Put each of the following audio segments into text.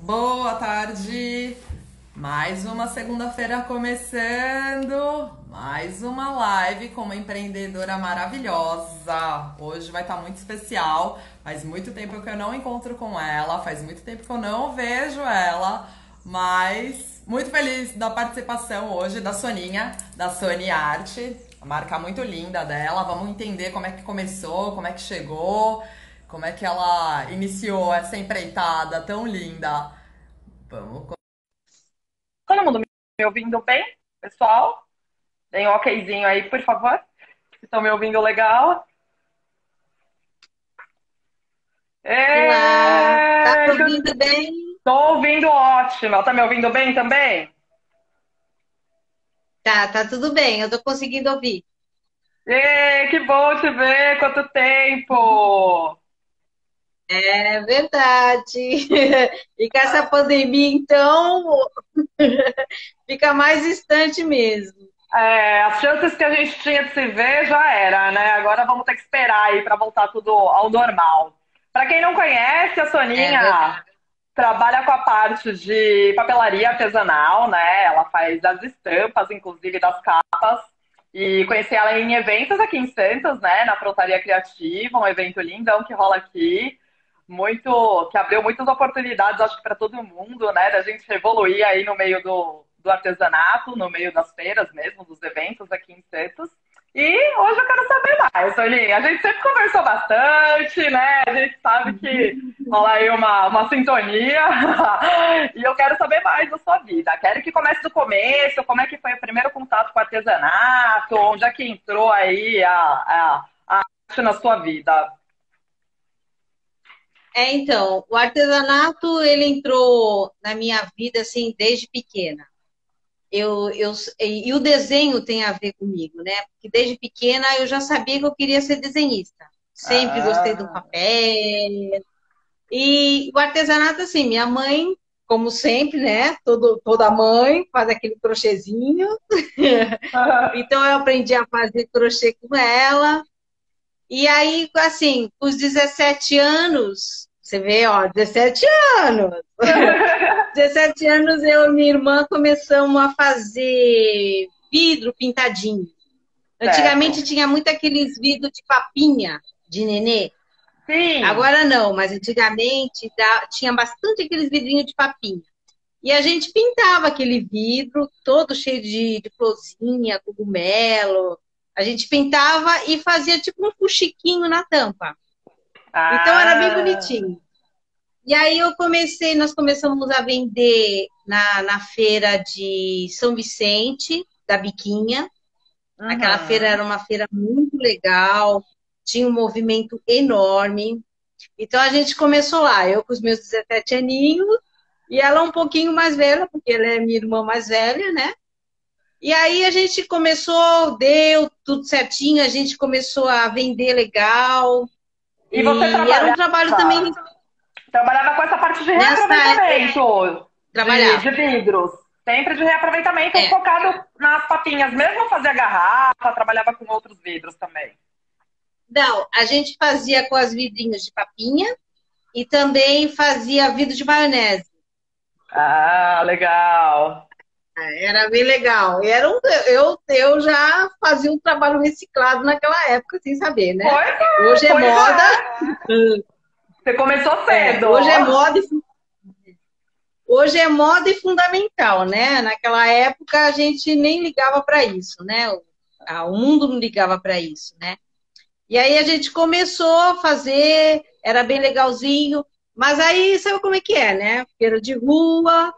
Boa tarde! Mais uma segunda-feira começando, mais uma live com uma empreendedora maravilhosa. Hoje vai estar muito especial, faz muito tempo que eu não encontro com ela, faz muito tempo que eu não vejo ela, mas muito feliz da participação hoje da Soninha, da Sony Arte, a marca muito linda dela. Vamos entender como é que começou, como é que chegou, como é que ela iniciou essa empreitada tão linda. Vamos. Todo mundo me ouvindo bem, pessoal? Deem um okzinho aí, por favor. Se estão me ouvindo legal. Olá, tá me Estou ouvindo bem? ouvindo ótimo. Tá me ouvindo bem também? Tá tudo bem, eu tô conseguindo ouvir. Que bom te ver! Quanto tempo! É verdade. E com essa pandemia, então, fica mais distante mesmo. As chances que a gente tinha de se ver já era, né? Agora vamos ter que esperar aí para voltar tudo ao normal. Para quem não conhece, a É Soninha verdade. trabalha com a parte de papelaria artesanal, né? Ela faz as estampas, inclusive das capas. E conheci ela em eventos aqui em Santos, né? Na Frontaria Criativa, um evento lindão que rola aqui. Muito, que abriu muitas oportunidades, acho que para todo mundo, né? Da gente evoluir aí no meio do artesanato, no meio das feiras mesmo, dos eventos aqui em Santos. E hoje eu quero saber mais, Solinha. A gente sempre conversou bastante, né? A gente sabe que rola aí uma sintonia. E eu quero saber mais da sua vida. Quero que comece do começo, como é que foi o primeiro contato com o artesanato, onde é que entrou aí a arte na sua vida. Então, o artesanato, ele entrou na minha vida, assim, desde pequena. E o desenho tem a ver comigo, né? Porque desde pequena eu já sabia que eu queria ser desenhista. Sempre gostei do Ah. papel. E o artesanato, assim, minha mãe, como sempre, né? Toda mãe faz aquele crochêzinho. Então eu aprendi a fazer crochê com ela. E aí, assim, com os 17 anos, você vê, ó, 17 anos. 17 anos eu e minha irmã começamos a fazer vidro pintadinho. Antigamente Certo. tinha muito aqueles vidros de papinha de nenê. Sim. Agora não, mas antigamente tinha bastante aqueles vidrinhos de papinha. E a gente pintava aquele vidro todo cheio de florzinha, cogumelo. A gente pintava e fazia tipo um fuxiquinho na tampa. Então era bem Ah. bonitinho. E aí nós começamos a vender na feira de São Vicente, da Biquinha. Aquela feira Uhum. era uma feira muito legal, tinha um movimento enorme. Então a gente começou lá, eu com os meus 17 aninhos, e ela um pouquinho mais velha, porque ela é minha irmã mais velha, né? E aí a gente começou, deu tudo certinho, a gente começou a vender legal. E você E era um trabalho também trabalhava com essa parte de nessa reaproveitamento de trabalhava. vidros. Sempre de reaproveitamento É. focado nas papinhas. Mesmo fazia garrafa, trabalhava com outros vidros também. Não, a gente fazia com as vidrinhos de papinha e também fazia vidro de maionese. Ah, legal. Era bem legal. Eu já fazia um trabalho reciclado naquela época, sem saber, né? Pois Hoje é, é pois moda, é. Você começou cedo. hoje é moda, hoje é moda e fundamental, né? Naquela época a gente nem ligava para isso, né? O mundo não ligava para isso, né? E aí a gente começou a fazer, era bem legalzinho, mas aí sabe como é que é, né? Feira de rua,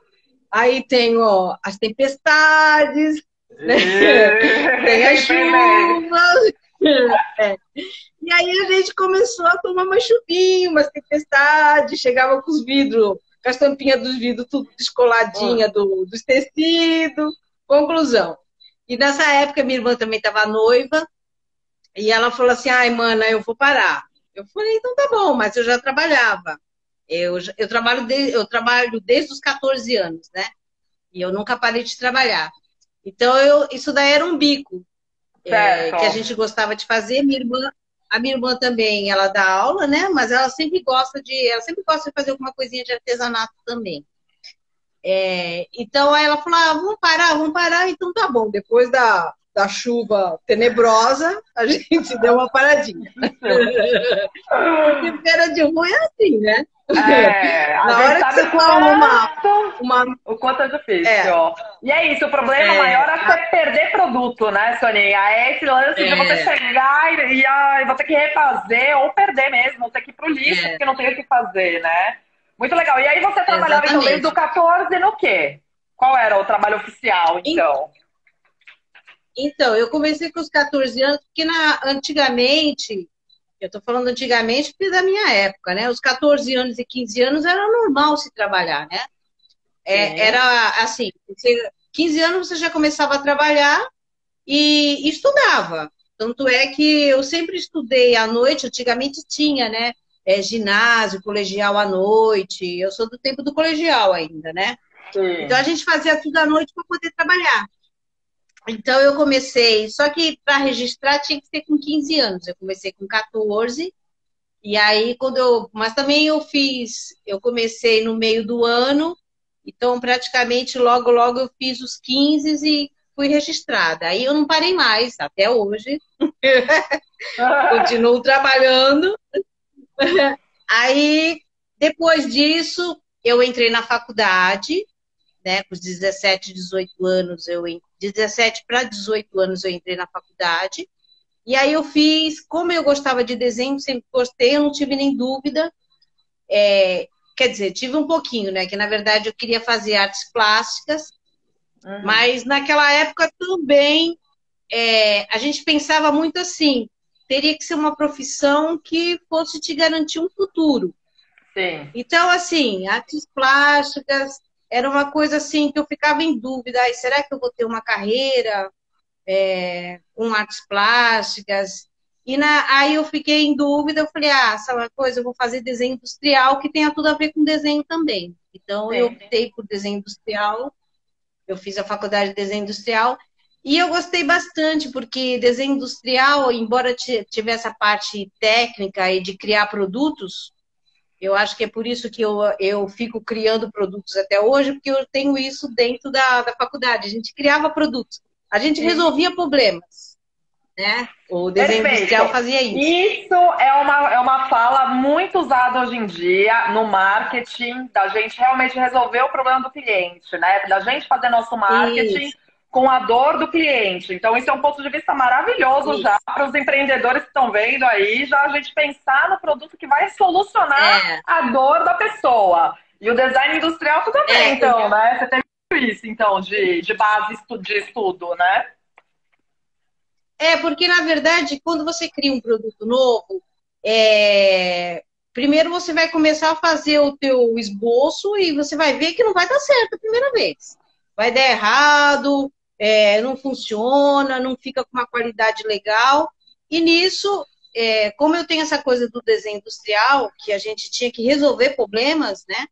aí tem ó, as tempestades, né? Tem as Beleza. chuvas. É. E aí a gente começou a tomar uma chuvinha, umas tempestades, chegava com os vidros, com as tampinhas dos vidros tudo descoladinha dos tecidos. Conclusão. E nessa época minha irmã também estava noiva, e ela falou assim, ai, mana, eu vou parar. Eu falei, então tá bom, mas eu já trabalhava. Eu trabalho desde os 14 anos, né? E eu nunca parei de trabalhar. Então, isso daí era um bico que a Certo. gente gostava de fazer. A minha irmã também, ela dá aula, né? Mas ela sempre gosta de fazer alguma coisinha de artesanato também. Então, aí ela falou, vamos parar, então tá bom. Depois da chuva tenebrosa, a gente deu uma paradinha. Porque feira de rua é assim, né? A Na gente hora que sabe você toma o quanto é difícil. é, E é isso, o problema maior é a- você perder produto, né, Soninha? É esse lance de você é, chegar e vou ter que refazer, ou perder mesmo, ou ter que ir pro lixo, é, porque não tem o que fazer, né? Muito legal. E aí você trabalhava, então, desde o exatamente. 14 no quê? Qual era o trabalho oficial, En- então? Então, eu comecei com os 14 anos, porque antigamente, eu estou falando antigamente porque da minha época, né? Os 14 anos e 15 anos era normal se trabalhar, né? Sim, Era assim, 15 anos você já começava a trabalhar e estudava. Tanto é que eu sempre estudei à noite, antigamente tinha, né? Ginásio, colegial à noite. Eu sou do tempo do colegial ainda, né? Então a sim. gente fazia tudo à noite para poder trabalhar. Então eu comecei, só que para registrar tinha que ser com 15 anos. Eu comecei com 14, e aí mas também eu comecei no meio do ano, então praticamente logo eu fiz os 15 e fui registrada. Aí eu não parei mais, até hoje, continuo trabalhando. Aí depois disso eu entrei na faculdade, né, com os 17, 18 anos, 17 para 18 anos eu entrei na faculdade. E aí eu fiz, como eu gostava de desenho, sempre gostei, eu não tive nem dúvida. Quer dizer, tive um pouquinho, né? Que na verdade eu queria fazer artes plásticas, Uhum. mas naquela época também a gente pensava muito assim, teria que ser uma profissão que fosse te garantir um futuro. Sim. Então, assim, artes plásticas era uma coisa assim que eu ficava em dúvida, ai, será que eu vou ter uma carreira com artes plásticas? Aí eu fiquei em dúvida, eu falei, sabe uma coisa, eu vou fazer desenho industrial que tenha tudo a ver com desenho também. Então eu Sim. optei por desenho industrial, eu fiz a faculdade de desenho industrial e eu gostei bastante, porque desenho industrial, embora tivesse a parte técnica e de criar produtos, eu acho que é por isso que eu fico criando produtos até hoje, porque eu tenho isso dentro da faculdade. A gente criava produtos, a gente Sim. resolvia problemas, né? O desenho Perfeito. industrial fazia isso. Isso é uma fala muito usada hoje em dia no marketing, da gente realmente resolver o problema do cliente, né? Da gente fazer nosso marketing Isso, com a dor do cliente. Então, isso é um ponto de vista maravilhoso já isso. para os empreendedores que estão vendo aí, já a gente pensar no produto que vai solucionar É, a dor da pessoa. E o design industrial tudo bem, é, então, né? Você tem isso, então, de base de estudo, né? porque na verdade, quando você cria um produto novo, primeiro você vai começar a fazer o teu esboço e você vai ver que não vai dar certo a primeira vez. Vai dar errado, não funciona, não fica com uma qualidade legal. E nisso, como eu tenho essa coisa do desenho industrial, que a gente tinha que resolver problemas, né?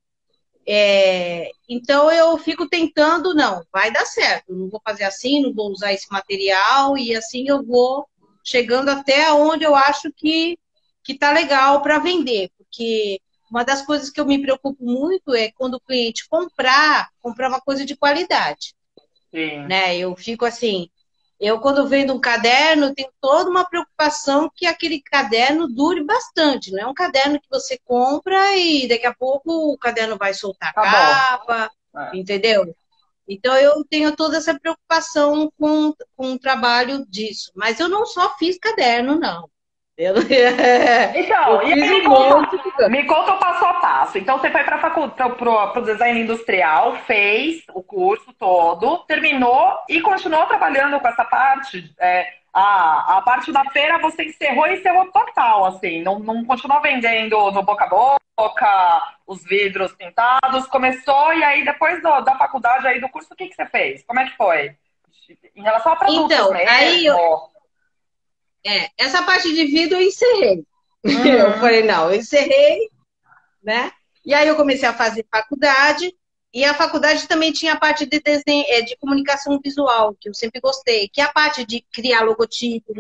Então eu fico tentando, não, vai dar certo, não vou fazer assim, não vou usar esse material, e assim eu vou chegando até onde eu acho que tá legal para vender, porque uma das coisas que eu me preocupo muito é quando o cliente comprar uma coisa de qualidade, Sim. né? Eu fico assim, eu quando vendo um caderno, tenho toda uma preocupação que aquele caderno dure bastante, não é um caderno que você compra e daqui a pouco o caderno vai soltar a Tá bom. capa, É. entendeu? Então eu tenho toda essa preocupação com o trabalho disso, mas eu não só fiz caderno, não. Eu, eu Então, e fiz aí um monte de coisa. me conta o passo a passo. Então, você foi para o design industrial, fez o curso todo, terminou e continuou trabalhando com essa parte. A parte da feira você encerrou total, assim. Não continuou vendendo no boca a boca, os vidros pintados. Começou e aí, depois da faculdade aí do curso, o que você fez? Como é que foi? Em relação a produtos Então, mesmo? essa parte de vidro eu encerrei. Eu Uhum. falei, não, eu encerrei, né? E aí eu comecei a fazer faculdade, e a faculdade também tinha a parte de desenho, de comunicação visual, que eu sempre gostei, que é a parte de criar logotipo,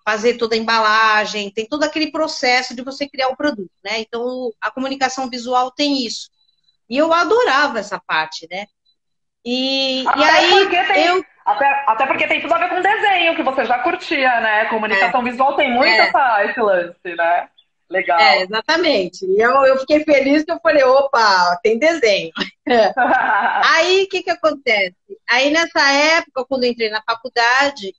fazer toda a embalagem, tem todo aquele processo de você criar o produto, né? Então, a comunicação visual tem isso. E eu adorava essa parte, né? E Até aí porque tem, até porque tem tudo a ver com desenho, que você já curtia, né? Comunicação visual tem muito é, esse lance, né? Legal. exatamente. E eu fiquei feliz que eu falei, opa, tem desenho. Aí, o que que acontece? Aí, nessa época, quando eu entrei na faculdade,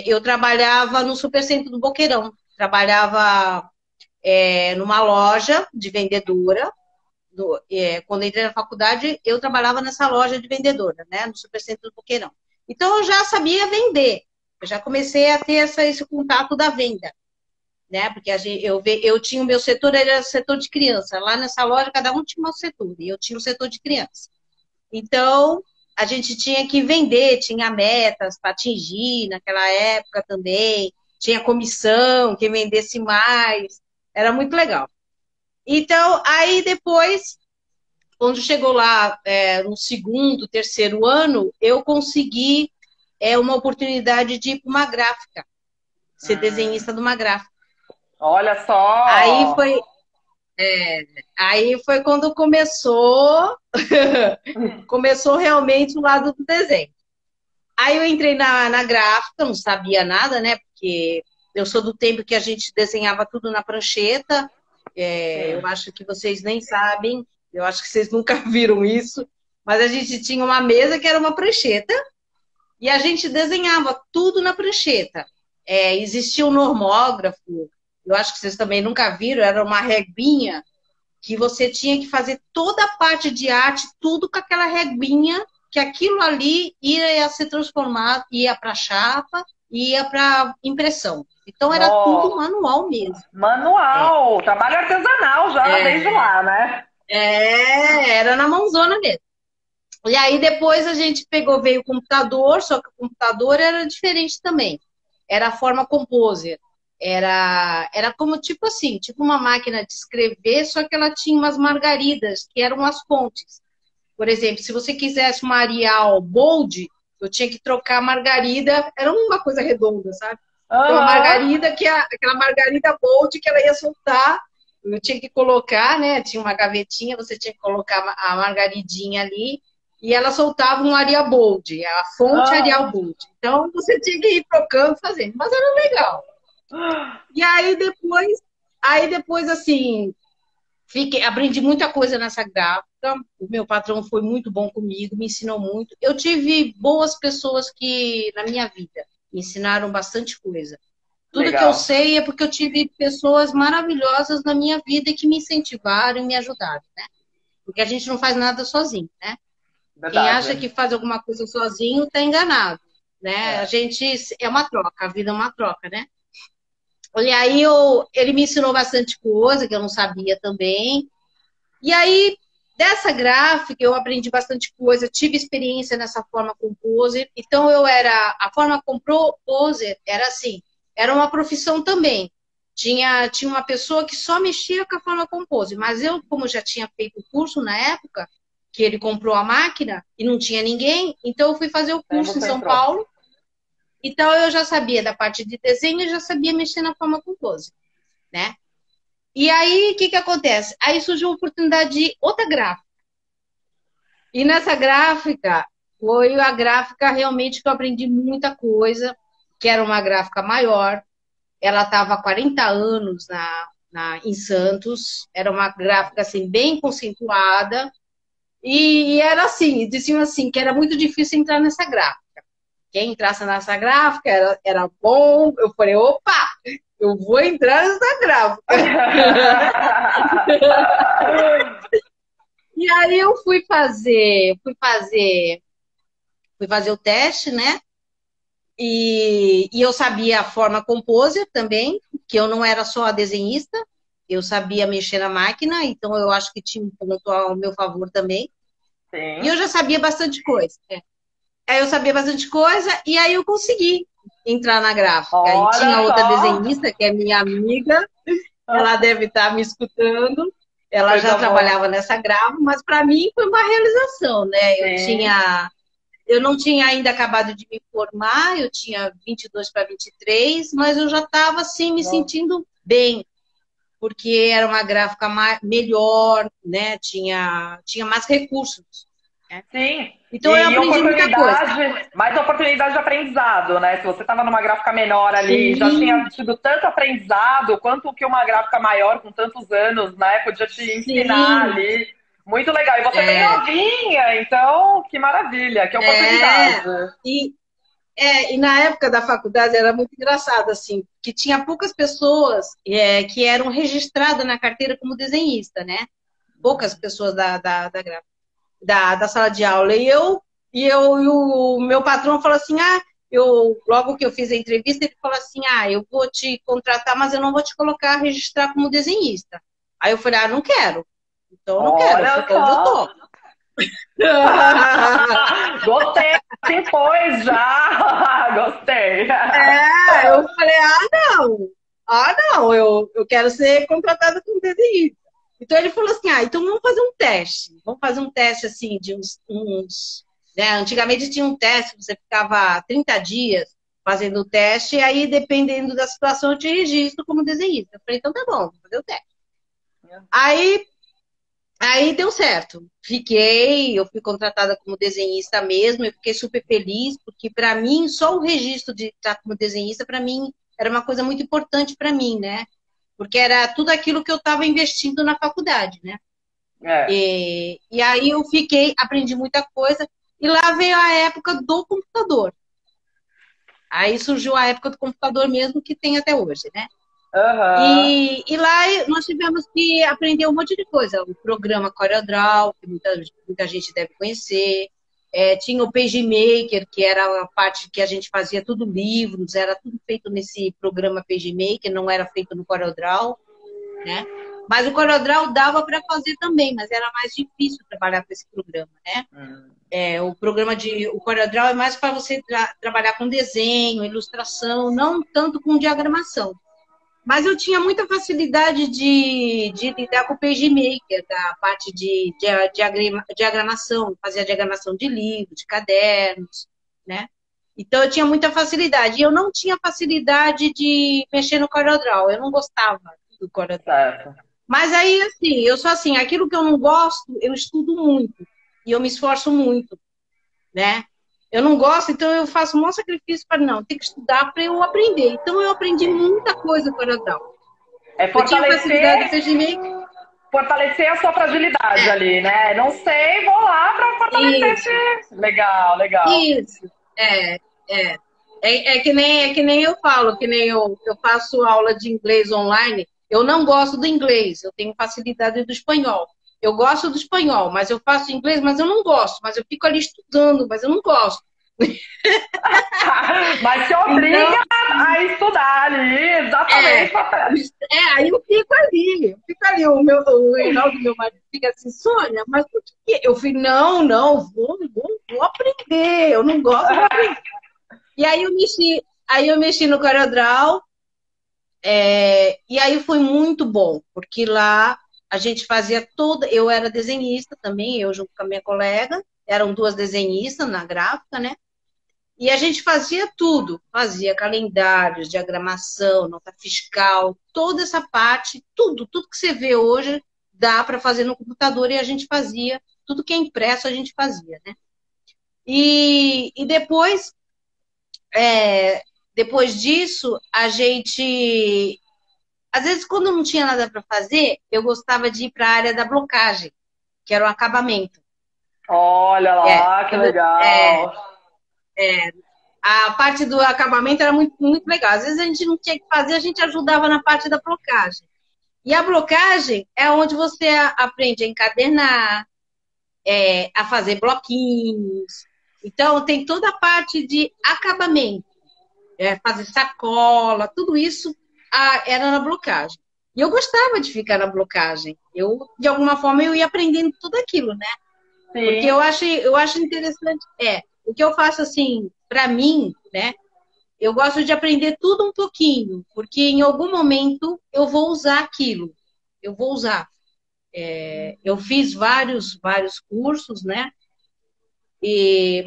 eu trabalhava no Supercentro do Boqueirão. Trabalhava numa loja de vendedora. Quando eu entrei na faculdade, eu trabalhava nessa loja de vendedora, né? No Supercentro do Boqueirão. Então, eu já sabia vender. Eu já comecei a ter esse contato da venda, né? Porque eu tinha o meu setor, era o setor de criança. Lá nessa loja, cada um tinha um setor. E eu tinha o setor de criança. Então, a gente tinha que vender, tinha metas para atingir naquela época também, tinha comissão, quem vendesse mais, era muito legal. Então, aí depois, quando chegou lá no segundo, terceiro ano, eu consegui uma oportunidade de ir para uma gráfica, ser desenhista de uma gráfica. Olha Aí só! foi, aí foi quando começou, começou realmente o lado do desenho. Aí eu entrei na gráfica, não sabia nada, né? Porque eu sou do tempo que a gente desenhava tudo na prancheta. Eu acho que vocês nem sabem, eu acho que vocês nunca viram isso, mas a gente tinha uma mesa que era uma prancheta e a gente desenhava tudo na prancheta. Existia um normógrafo, eu acho que vocês também nunca viram, era uma reguinha que você tinha que fazer toda a parte de arte, tudo com aquela reguinha, que aquilo ali ia ser transformado, ia para chapa, ia para impressão. Então era tudo manual mesmo. Manual, trabalho artesanal já desde lá, né? Era na mãozona mesmo. E aí depois a gente veio o computador, só que o computador era diferente também. Era a forma composer. Era como tipo assim, tipo uma máquina de escrever, só que ela tinha umas margaridas, que eram as fontes. Por exemplo, se você quisesse uma Arial Bold, eu tinha que trocar a margarida, era uma coisa redonda, sabe? Então, a margarida, aquela margarida Bold que ela ia soltar, eu tinha que colocar, né? Tinha uma gavetinha, você tinha que colocar a margaridinha ali, e ela soltava um Arial Bold, a fonte Arial Bold. Então, você tinha que ir trocando, fazendo, mas era legal. E aí depois assim, aprendi muita coisa nessa gráfica. O meu patrão foi muito bom comigo, me ensinou muito. Eu tive boas pessoas que na minha vida me ensinaram bastante coisa. Tudo que eu sei é porque eu tive pessoas maravilhosas na minha vida que me incentivaram e me ajudaram, né? Porque a gente não faz nada sozinho, né? Verdade. Quem acha que faz alguma coisa sozinho está enganado, né? A gente é uma troca, a vida é uma troca, né? E aí ele me ensinou bastante coisa que eu não sabia também. E aí, dessa gráfica, eu aprendi bastante coisa, tive experiência nessa forma composer. Então, a forma composer era assim, era uma profissão também. Tinha uma pessoa que só mexia com a forma composer, mas eu, como já tinha feito o curso na época, que ele comprou a máquina e não tinha ninguém, então eu fui fazer o curso em São Paulo. Então, eu já sabia da parte de desenho e já sabia mexer na forma composer, né? E aí, o que acontece? Aí surgiu a oportunidade de outra gráfica. E nessa gráfica, foi a gráfica realmente que eu aprendi muita coisa, que era uma gráfica maior. Ela estava há 40 anos em Santos. Era uma gráfica assim, bem conceituada. E era assim, diziam assim, que era muito difícil entrar nessa gráfica. Quem entrasse nessa gráfica era bom. Eu falei, opa, eu vou entrar nessa gráfica. E aí eu fui fazer o teste, né? E eu sabia a forma composer também, que eu não era só a desenhista, eu sabia mexer na máquina, então eu acho que tinha um ponto ao meu favor também. Sim. E eu já sabia bastante coisa. Aí eu sabia bastante coisa e aí eu consegui entrar na gráfica. Olha e tinha outra só. desenhista, que é minha amiga, ela deve estar me escutando. Ela já trabalhava nessa gráfica, mas para mim foi uma realização, né? Eu não tinha ainda acabado de me formar, eu tinha 22 para 23, mas eu já estava assim me sentindo bem, porque era uma gráfica melhor, né? Tinha mais recursos. Né? Sim. Então eu aprendi muita coisa. Mais oportunidade de aprendizado, né? Se você estava numa gráfica menor ali, Sim. já tinha tido tanto aprendizado, quanto que uma gráfica maior com tantos anos, né? Podia te ensinar Sim. ali. Muito legal. E você bem novinha, então, que maravilha, que oportunidade. E na época da faculdade era muito engraçado, assim, que tinha poucas pessoas que eram registradas na carteira como desenhista, né? Poucas pessoas da sala de aula. E o meu patrão falou assim, logo que eu fiz a entrevista, ele falou assim, eu vou te contratar, mas eu não vou te colocar, registrar como desenhista. Aí eu falei, não quero. Então eu não quero, eu fico onde eu tô. Gostei, assim foi já. Gostei. Eu falei, não, eu quero ser contratada como desenhista. Então ele falou assim, então vamos fazer um teste. Vamos fazer um teste assim de uns né? Antigamente tinha um teste, você ficava 30 dias fazendo o teste, e aí dependendo da situação eu te registro como desenhista. Eu falei, então tá bom, vou fazer o teste. Aí deu certo. Eu fui contratada como desenhista mesmo, eu fiquei super feliz, porque para mim, só o registro de estar como desenhista, para mim, era uma coisa muito importante para mim, né? Porque era tudo aquilo que eu estava investindo na faculdade, né? E aí eu aprendi muita coisa, e lá veio a época do computador. Aí surgiu a época do computador mesmo, que tem até hoje, né? E lá nós tivemos que aprender um monte de coisa. O programa CorelDRAW, que muita gente deve conhecer. Tinha o PageMaker, que era a parte que a gente fazia tudo livros, era tudo feito nesse programa PageMaker, não era feito no CorelDRAW, né? Mas o CorelDRAW dava para fazer também, mas era mais difícil trabalhar com esse programa, né? O CorelDRAW é mais para você trabalhar com desenho, ilustração, não tanto com diagramação. Mas eu tinha muita facilidade de lidar com o PageMaker, da parte de diagramação, fazia diagramação de livros, de cadernos, né? Então eu tinha muita facilidade. E eu não tinha facilidade de mexer no CorelDRAW, eu não gostava do CorelDRAW. Mas aí, assim, eu sou assim, aquilo que eu não gosto, eu estudo muito. E eu me esforço muito, né? Eu não gosto, então eu faço um maior sacrifício para não, tem que estudar para eu aprender. Então eu aprendi muita coisa com o CorelDRAW. Fortalecer a sua fragilidade ali, né? Não sei, vou lá para fortalecer. Legal. Isso, que nem eu falo, que nem eu faço aula de inglês online, eu não gosto do inglês, eu tenho facilidade do espanhol. Eu gosto do espanhol, mas eu faço inglês, mas eu não gosto. Mas eu fico ali estudando, mas eu não gosto. Mas te obriga a estudar ali, exatamente. Aí eu fico ali. O Reinaldo, meu marido, fica assim, Sônia, mas por quê? Eu falei, não, vou aprender. Eu não gosto de aprender. E aí eu mexi no CorelDRAW, e aí foi muito bom, porque lá a gente fazia eu era desenhista também, eu junto com a minha colega, eram duas desenhistas na gráfica, né? E a gente fazia tudo, fazia calendários, diagramação, nota fiscal, toda essa parte, tudo que você vê hoje dá para fazer no computador e a gente fazia, tudo que é impresso a gente fazia, né? E depois disso, a gente... Às vezes, quando não tinha nada para fazer, eu gostava de ir para a área da blocagem, que era o acabamento. Olha lá, que legal. A parte do acabamento era muito, muito legal. Às vezes a gente não tinha que fazer, a gente ajudava na parte da blocagem. E a blocagem é onde você aprende a encadernar, a fazer bloquinhos. Então, tem toda a parte de acabamento. Fazer sacola, tudo isso era na blocagem. E eu gostava de ficar na blocagem. De alguma forma, eu ia aprendendo tudo aquilo, né? Sim. Porque eu acho interessante. O que eu faço, assim, para mim, né? Eu gosto de aprender tudo um pouquinho, porque em algum momento eu vou usar aquilo. Eu vou usar. Eu fiz vários cursos, né?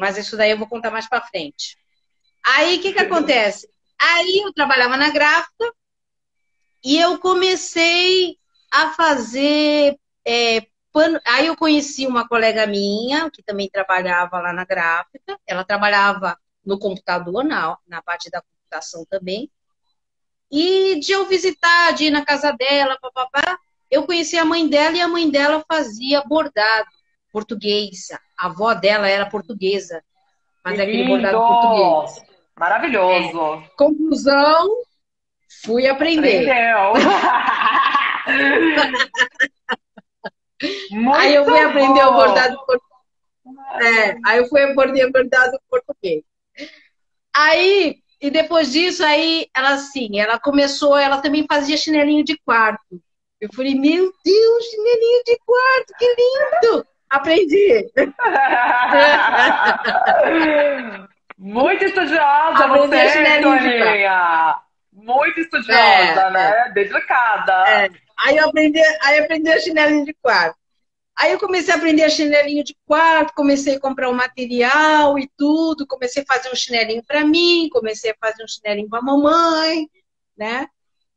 Mas isso daí eu vou contar mais para frente. Aí, o que acontece? Aí eu trabalhava na gráfica, E eu comecei a fazer pano. Aí eu conheci uma colega minha, que também trabalhava lá na gráfica. Ela trabalhava no computador, na parte da computação também. E de eu visitar, de ir na casa dela, papapá, eu conheci a mãe dela e a mãe dela fazia bordado português. A avó dela era portuguesa, Que fazia aquele bordado lindo! português. Maravilhoso! Conclusão, fui aprender. Aprendeu! Aí eu Muito fui aprender o bom! bordado aí eu fui aprender o bordado português. Aí, e depois disso, aí ela assim, ela começou, ela também fazia chinelinho de quarto. Eu falei, meu Deus, chinelinho de quarto, que lindo! Aprendi. Muito estudiosa Aprendi a você, chinelinho de quarto. Toninha! Muito estudiosa, né? Dedicada. Aí eu aprendi a chinelinho de quarto. Aí eu comecei a aprender a chinelinho de quarto, comecei a comprar o material e tudo, comecei a fazer um chinelinho para mim, comecei a fazer um chinelinho para a mamãe, né?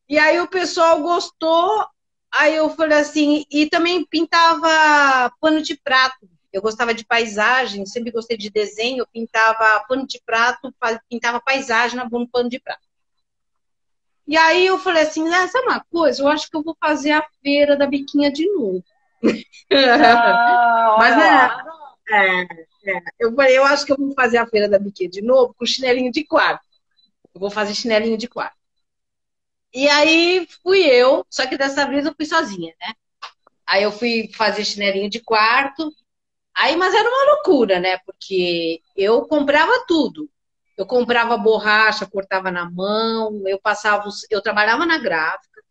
E aí o pessoal gostou, aí eu falei assim, e também pintava pano de prato. Eu gostava de paisagem, sempre gostei de desenho, eu pintava pano de prato, pintava paisagem no pano de prato. E aí eu falei assim, sabe uma coisa? Eu acho que eu vou fazer a feira da biquinha de novo. Ah, Mas olha lá. eu falei, eu acho que eu vou fazer a feira da biquinha de novo com chinelinho de quarto. Eu vou fazer chinelinho de quarto. E aí fui eu, só que dessa vez eu fui sozinha, né? Aí eu fui fazer chinelinho de quarto. Aí, mas era uma loucura, né? Porque eu comprava tudo. Eu comprava borracha, cortava na mão, eu trabalhava na gráfica.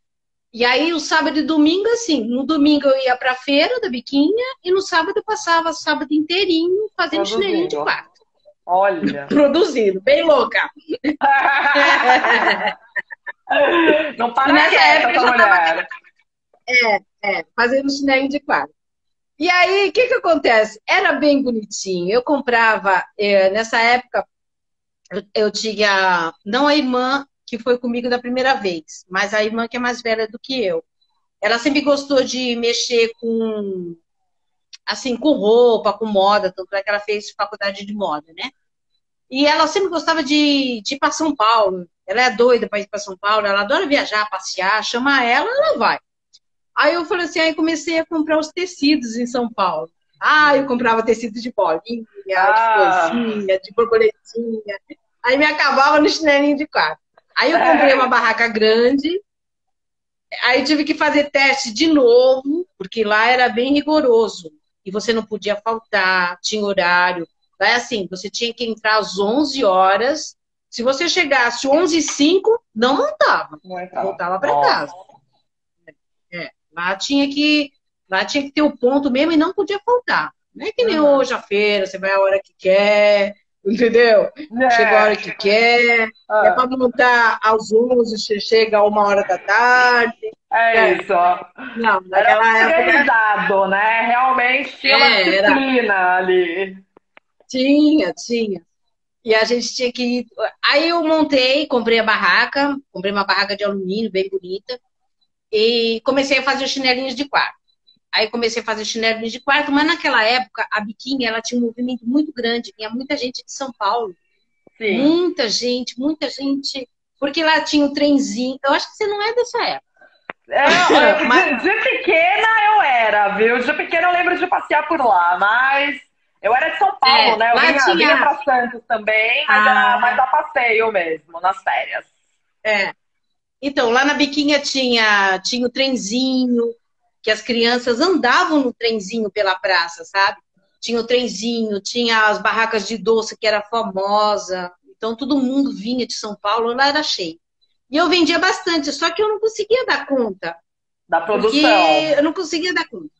E aí, o sábado e domingo, assim, no domingo eu ia pra feira da biquinha e no sábado eu passava o sábado inteirinho fazendo chinelinho de Produzindo. quarto. Olha. Produzindo, bem louca. Não E para nessa quieta época eu essa já estava mulher. fazendo chinelinho de quarto. E aí, o que que acontece? Era bem bonitinho. Eu comprava, nessa época, eu tinha, não a irmã que foi comigo da primeira vez, mas a irmã que é mais velha do que eu. Ela sempre gostou de mexer com, assim, com roupa, com moda, tanto é que ela fez faculdade de moda, né? E ela sempre gostava de ir para São Paulo. Ela é doida para ir para São Paulo, ela adora viajar, passear, chama ela, ela vai. Aí eu falei assim, aí comecei a comprar os tecidos em São Paulo. Ah, eu comprava tecido de bolinha, de Ah, florzinha, de borboletinha. Aí me acabava no chinelinho de quarto. Aí eu comprei uma barraca grande, aí tive que fazer teste de novo, porque lá era bem rigoroso. E você não podia faltar, tinha horário. Lá é assim, você tinha que entrar às 11 horas. Se você chegasse 11h05, não montava. não entrava. Voltava para Nossa. casa. Lá tinha que ter o ponto mesmo e não podia faltar. Não é que nem Uhum. hoje a feira, você vai a hora que quer, entendeu? Chega a hora É. que quer, é Ah, para montar às 11, você chega a 1 hora da tarde. é É, isso. não, Era naquela época organizado, né? Realmente tinha uma era. disciplina ali. Tinha. E a gente tinha que ir. Aí eu montei, comprei a barraca, comprei uma barraca de alumínio bem bonita, e comecei a fazer os chinelinhos de quarto. Aí comecei a fazer chinelinhos de quarto, mas naquela época a biquíni ela tinha um movimento muito grande, vinha muita gente de São Paulo, Sim. muita gente, porque lá tinha o trenzinho. Eu acho que você não é dessa época, mas De pequena eu era, viu? De pequena eu lembro de passear por lá, mas eu era de São Paulo, né? Eu lá vinha tinha. para Santos também, mas era mais Ah, a passeio mesmo, nas férias. é. Então, lá na biquinha tinha o trenzinho, que as crianças andavam no trenzinho pela praça, sabe? Tinha o trenzinho, tinha as barracas de doce, que era famosa. Então, todo mundo vinha de São Paulo, lá era cheio. E eu vendia bastante, só que eu não conseguia dar conta, Da porque produção. eu não conseguia dar conta.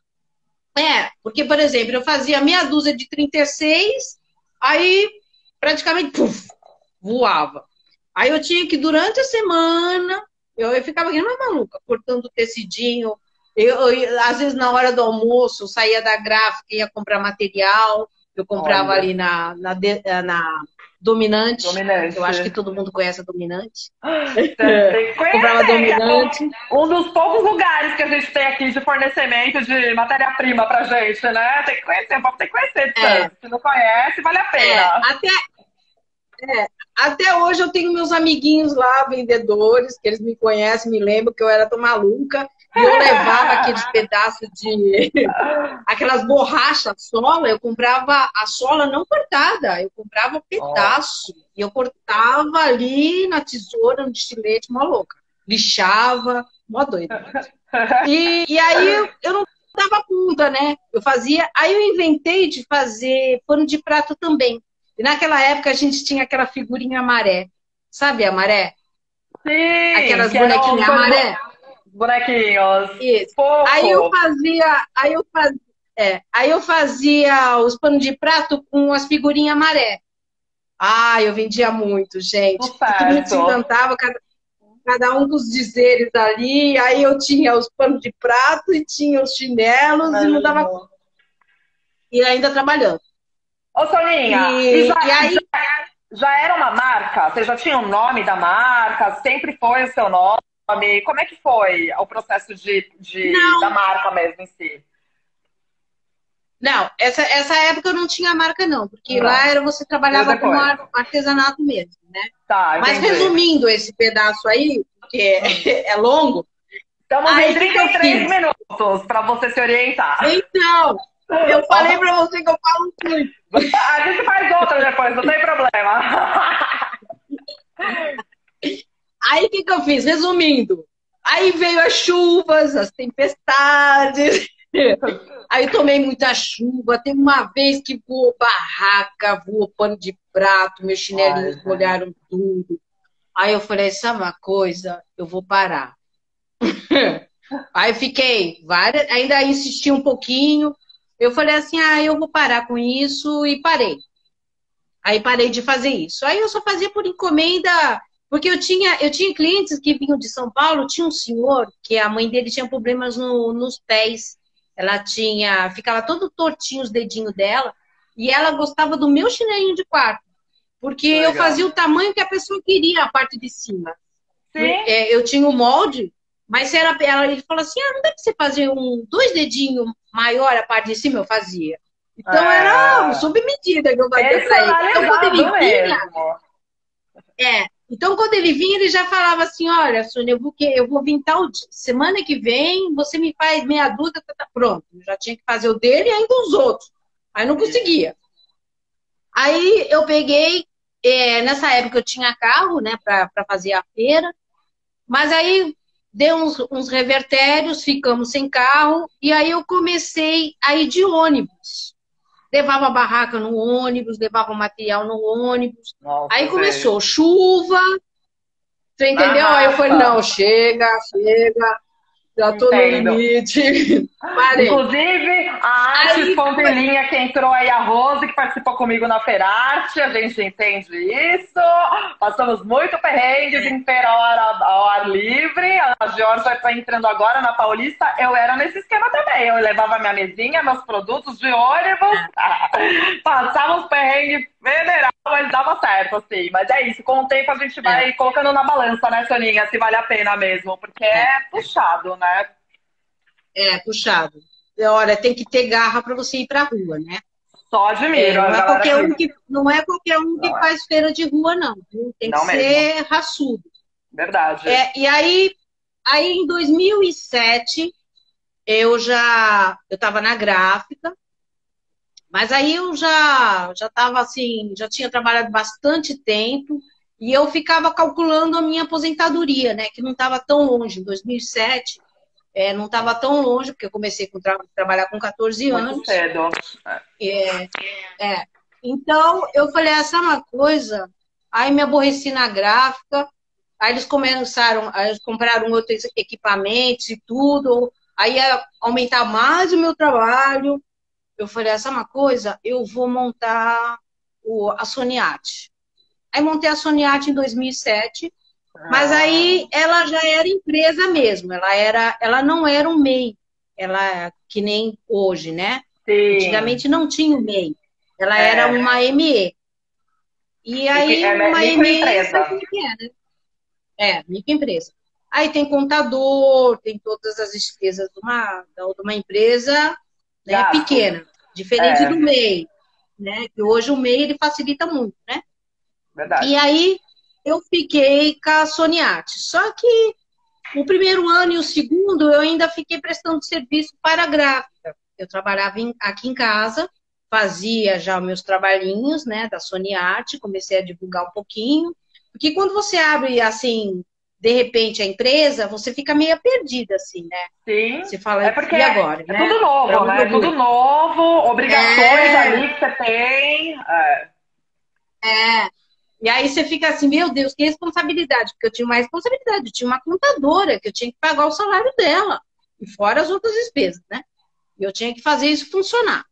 Porque, por exemplo, eu fazia meia dúzia de 36, aí praticamente, puf, voava. Aí eu tinha que, durante a semana, eu ficava aqui, não é maluca, cortando tecidinho. Às vezes, na hora do almoço, eu saía da gráfica, ia comprar material. Eu comprava Olha. ali Dominante. Dominante. Eu acho que todo mundo conhece a Dominante. Tem que Comprava conhecer, Dominante. um dos poucos lugares que a gente tem aqui de fornecimento de matéria-prima pra gente, né? Tem que conhecer, o povo tem que conhecer. Se não conhece, vale a pena. Até hoje eu tenho meus amiguinhos lá, vendedores, que eles me conhecem, me lembram que eu era tão maluca. E eu levava aqueles pedaços de... aquelas borrachas, sola, eu comprava a sola não cortada, eu comprava pedaço. E eu cortava ali na tesoura, no estilete, mó louca. Lixava, mó doida. E aí eu não dava conta, né? Aí eu inventei de fazer pano de prato também. E naquela época a gente tinha aquela figurinha maré. Sabe a maré? Sim! Aquelas bonequinhas maré. Bonequinhos. Isso. Fofo. Aí eu fazia os panos de prato com as figurinhas maré. Eu vendia muito, gente. Todo mundo se encantava, cada um com os dizeres ali. Aí eu tinha os panos de prato e tinha os chinelos e não dava conta. E ainda trabalhando. Ô, Soninha, já era uma marca? Você já tinha o nome da marca? Sempre foi o seu nome? Como é que foi o processo da marca mesmo em si? Não, essa época eu não tinha marca, não. Porque lá você trabalhava com artesanato mesmo, né? Tá, mas resumindo esse pedaço aí, que é longo... Estamos em 33 minutos para você se orientar. Então, eu falei para você que eu falo muito. A gente faz outra depois, não tem problema. Aí o que eu fiz? Resumindo, aí veio as chuvas, as tempestades, aí eu tomei muita chuva, teve uma vez que voou barraca, voou pano de prato, meus chinelinhos molharam tudo. Aí eu falei, sabe uma coisa? Eu vou parar. Aí fiquei, ainda insisti um pouquinho, eu falei assim, eu vou parar com isso e parei. Aí parei de fazer isso. Aí eu só fazia por encomenda... Porque eu tinha clientes que vinham de São Paulo, tinha um senhor que a mãe dele tinha problemas nos pés. Ela ficava todo tortinho os dedinhos dela, e ela gostava do meu chinelinho de quarto. Porque eu fazia o tamanho que a pessoa queria, a parte de cima. Sim. Eu tinha o molde, mas ele falou assim, não dá pra você fazer 2 dedinhos maior a parte de cima? Eu fazia. Então era sob medida que eu fazia pra ele. Então quando ele vinha... Então, quando ele vinha, ele já falava assim, olha, Sônia, eu vou vir tal dia. Semana que vem, você me faz meia dúzia, tá pronto. Eu já tinha que fazer o dele e ainda os outros. Aí não conseguia. Aí eu peguei, nessa época eu tinha carro, né, para fazer a feira, mas aí deu uns revertérios, ficamos sem carro, e aí eu comecei a ir de ônibus. Levava a barraca no ônibus, levava o material no ônibus. Nossa, aí começou chuva, você entendeu? Aí eu falei, não, chega, já tô no limite. Parei. Inclusive, a Arte Pontelinha, que entrou aí, a Rose, que participou comigo na Ferarte, a gente entende isso. Passamos muito perrengues em feira ao ar livre. A Georgia está entrando agora na Paulista. Eu era nesse esquema também. Eu levava minha mesinha, meus produtos de ônibus. Passava os perrengues federal, mas dava certo, assim. Mas é isso, com o tempo a gente vai colocando na balança, né, Soninha? Se vale a pena mesmo, porque é puxado, né? É, puxado. Olha, tem que ter garra para você ir pra rua, né? Só admiro. Não é qualquer um que faz feira de rua, não. Tem que ser raçudo. Verdade. E aí em 2007, eu estava na gráfica, mas aí eu já estava assim, já tinha trabalhado bastante tempo, e eu ficava calculando a minha aposentadoria, né? Que não estava tão longe. Em 2007, não estava tão longe, porque eu comecei a trabalhar com 14 anos. Muito cedo. Então, eu falei, sabe uma coisa? Aí me aborreci na gráfica, aí eles compraram outros equipamentos e tudo, aí ia aumentar mais o meu trabalho. Eu falei, sabe uma coisa? Eu vou montar a Soniate. Aí montei a Soniate em 2007, mas aí ela já era empresa mesmo, ela não era um MEI, ela que nem hoje, né? Sim. Antigamente não tinha o MEI, ela era uma ME. E aí, É uma EMEI, sabe microempresa. o que é, né? Microempresa. Aí tem contador, tem todas as despesas de uma empresa, né, Gastos. pequena, diferente do É, MEI, né? Que hoje o MEI ele facilita muito, né? E verdade. aí eu fiquei com a Soniate. Só que o primeiro ano e o segundo eu ainda fiquei prestando serviço para a gráfica. Eu trabalhava aqui em casa, fazia já meus trabalhinhos, né, da Soniate, comecei a divulgar um pouquinho, porque quando você abre assim, de repente a empresa, você fica meio perdida assim, né? Sim. Você fala, É porque e agora, é né? tudo Para novo, onde né? eu É vou? tudo novo, obrigações É, ali que você tem. É. é. E aí você fica assim, meu Deus, que responsabilidade, porque eu tinha uma responsabilidade, eu tinha uma contadora que eu tinha que pagar o salário dela, e fora as outras despesas, né? E eu tinha que fazer isso funcionar.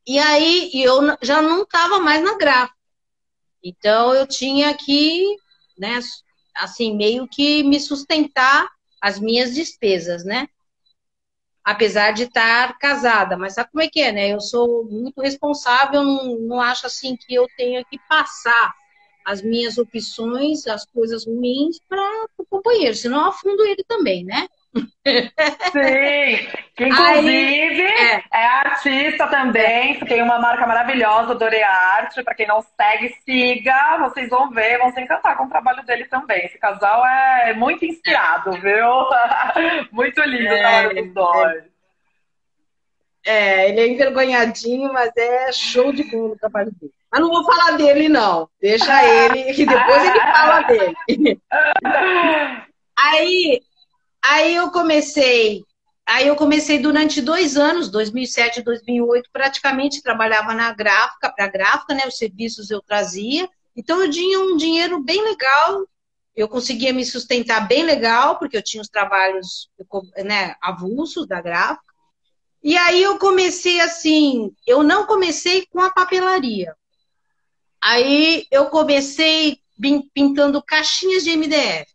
E aí eu já não estava mais na gráfica. Então eu tinha que, né, assim, meio que me sustentar as minhas despesas, né? Apesar de estar casada, mas sabe como é que é, né? Eu sou muito responsável, não acho assim que eu tenha que passar as minhas opções, as coisas ruins para o companheiro, senão eu afundo ele também, né? Sim, que Aí, inclusive é, é artista é, também, tem uma marca maravilhosa, Dorearte, para quem não segue, siga, vocês vão ver, vão se encantar com o trabalho dele também. Esse casal é muito inspirado, viu? Muito lindo o trabalho dos dois. ele é envergonhadinho, mas é show de bola o trabalho dele. Mas não vou falar dele, não. Deixa ele, que depois ele fala dele. Aí, aí eu comecei, aí eu comecei durante 2 anos, 2007 e 2008, praticamente trabalhava na gráfica, para a gráfica, né? Os serviços eu trazia. Então eu tinha um dinheiro bem legal, eu conseguia me sustentar bem legal, porque eu tinha os trabalhos, né, avulsos da gráfica. E aí eu comecei assim, eu não comecei com a papelaria. Aí eu comecei pintando caixinhas de MDF,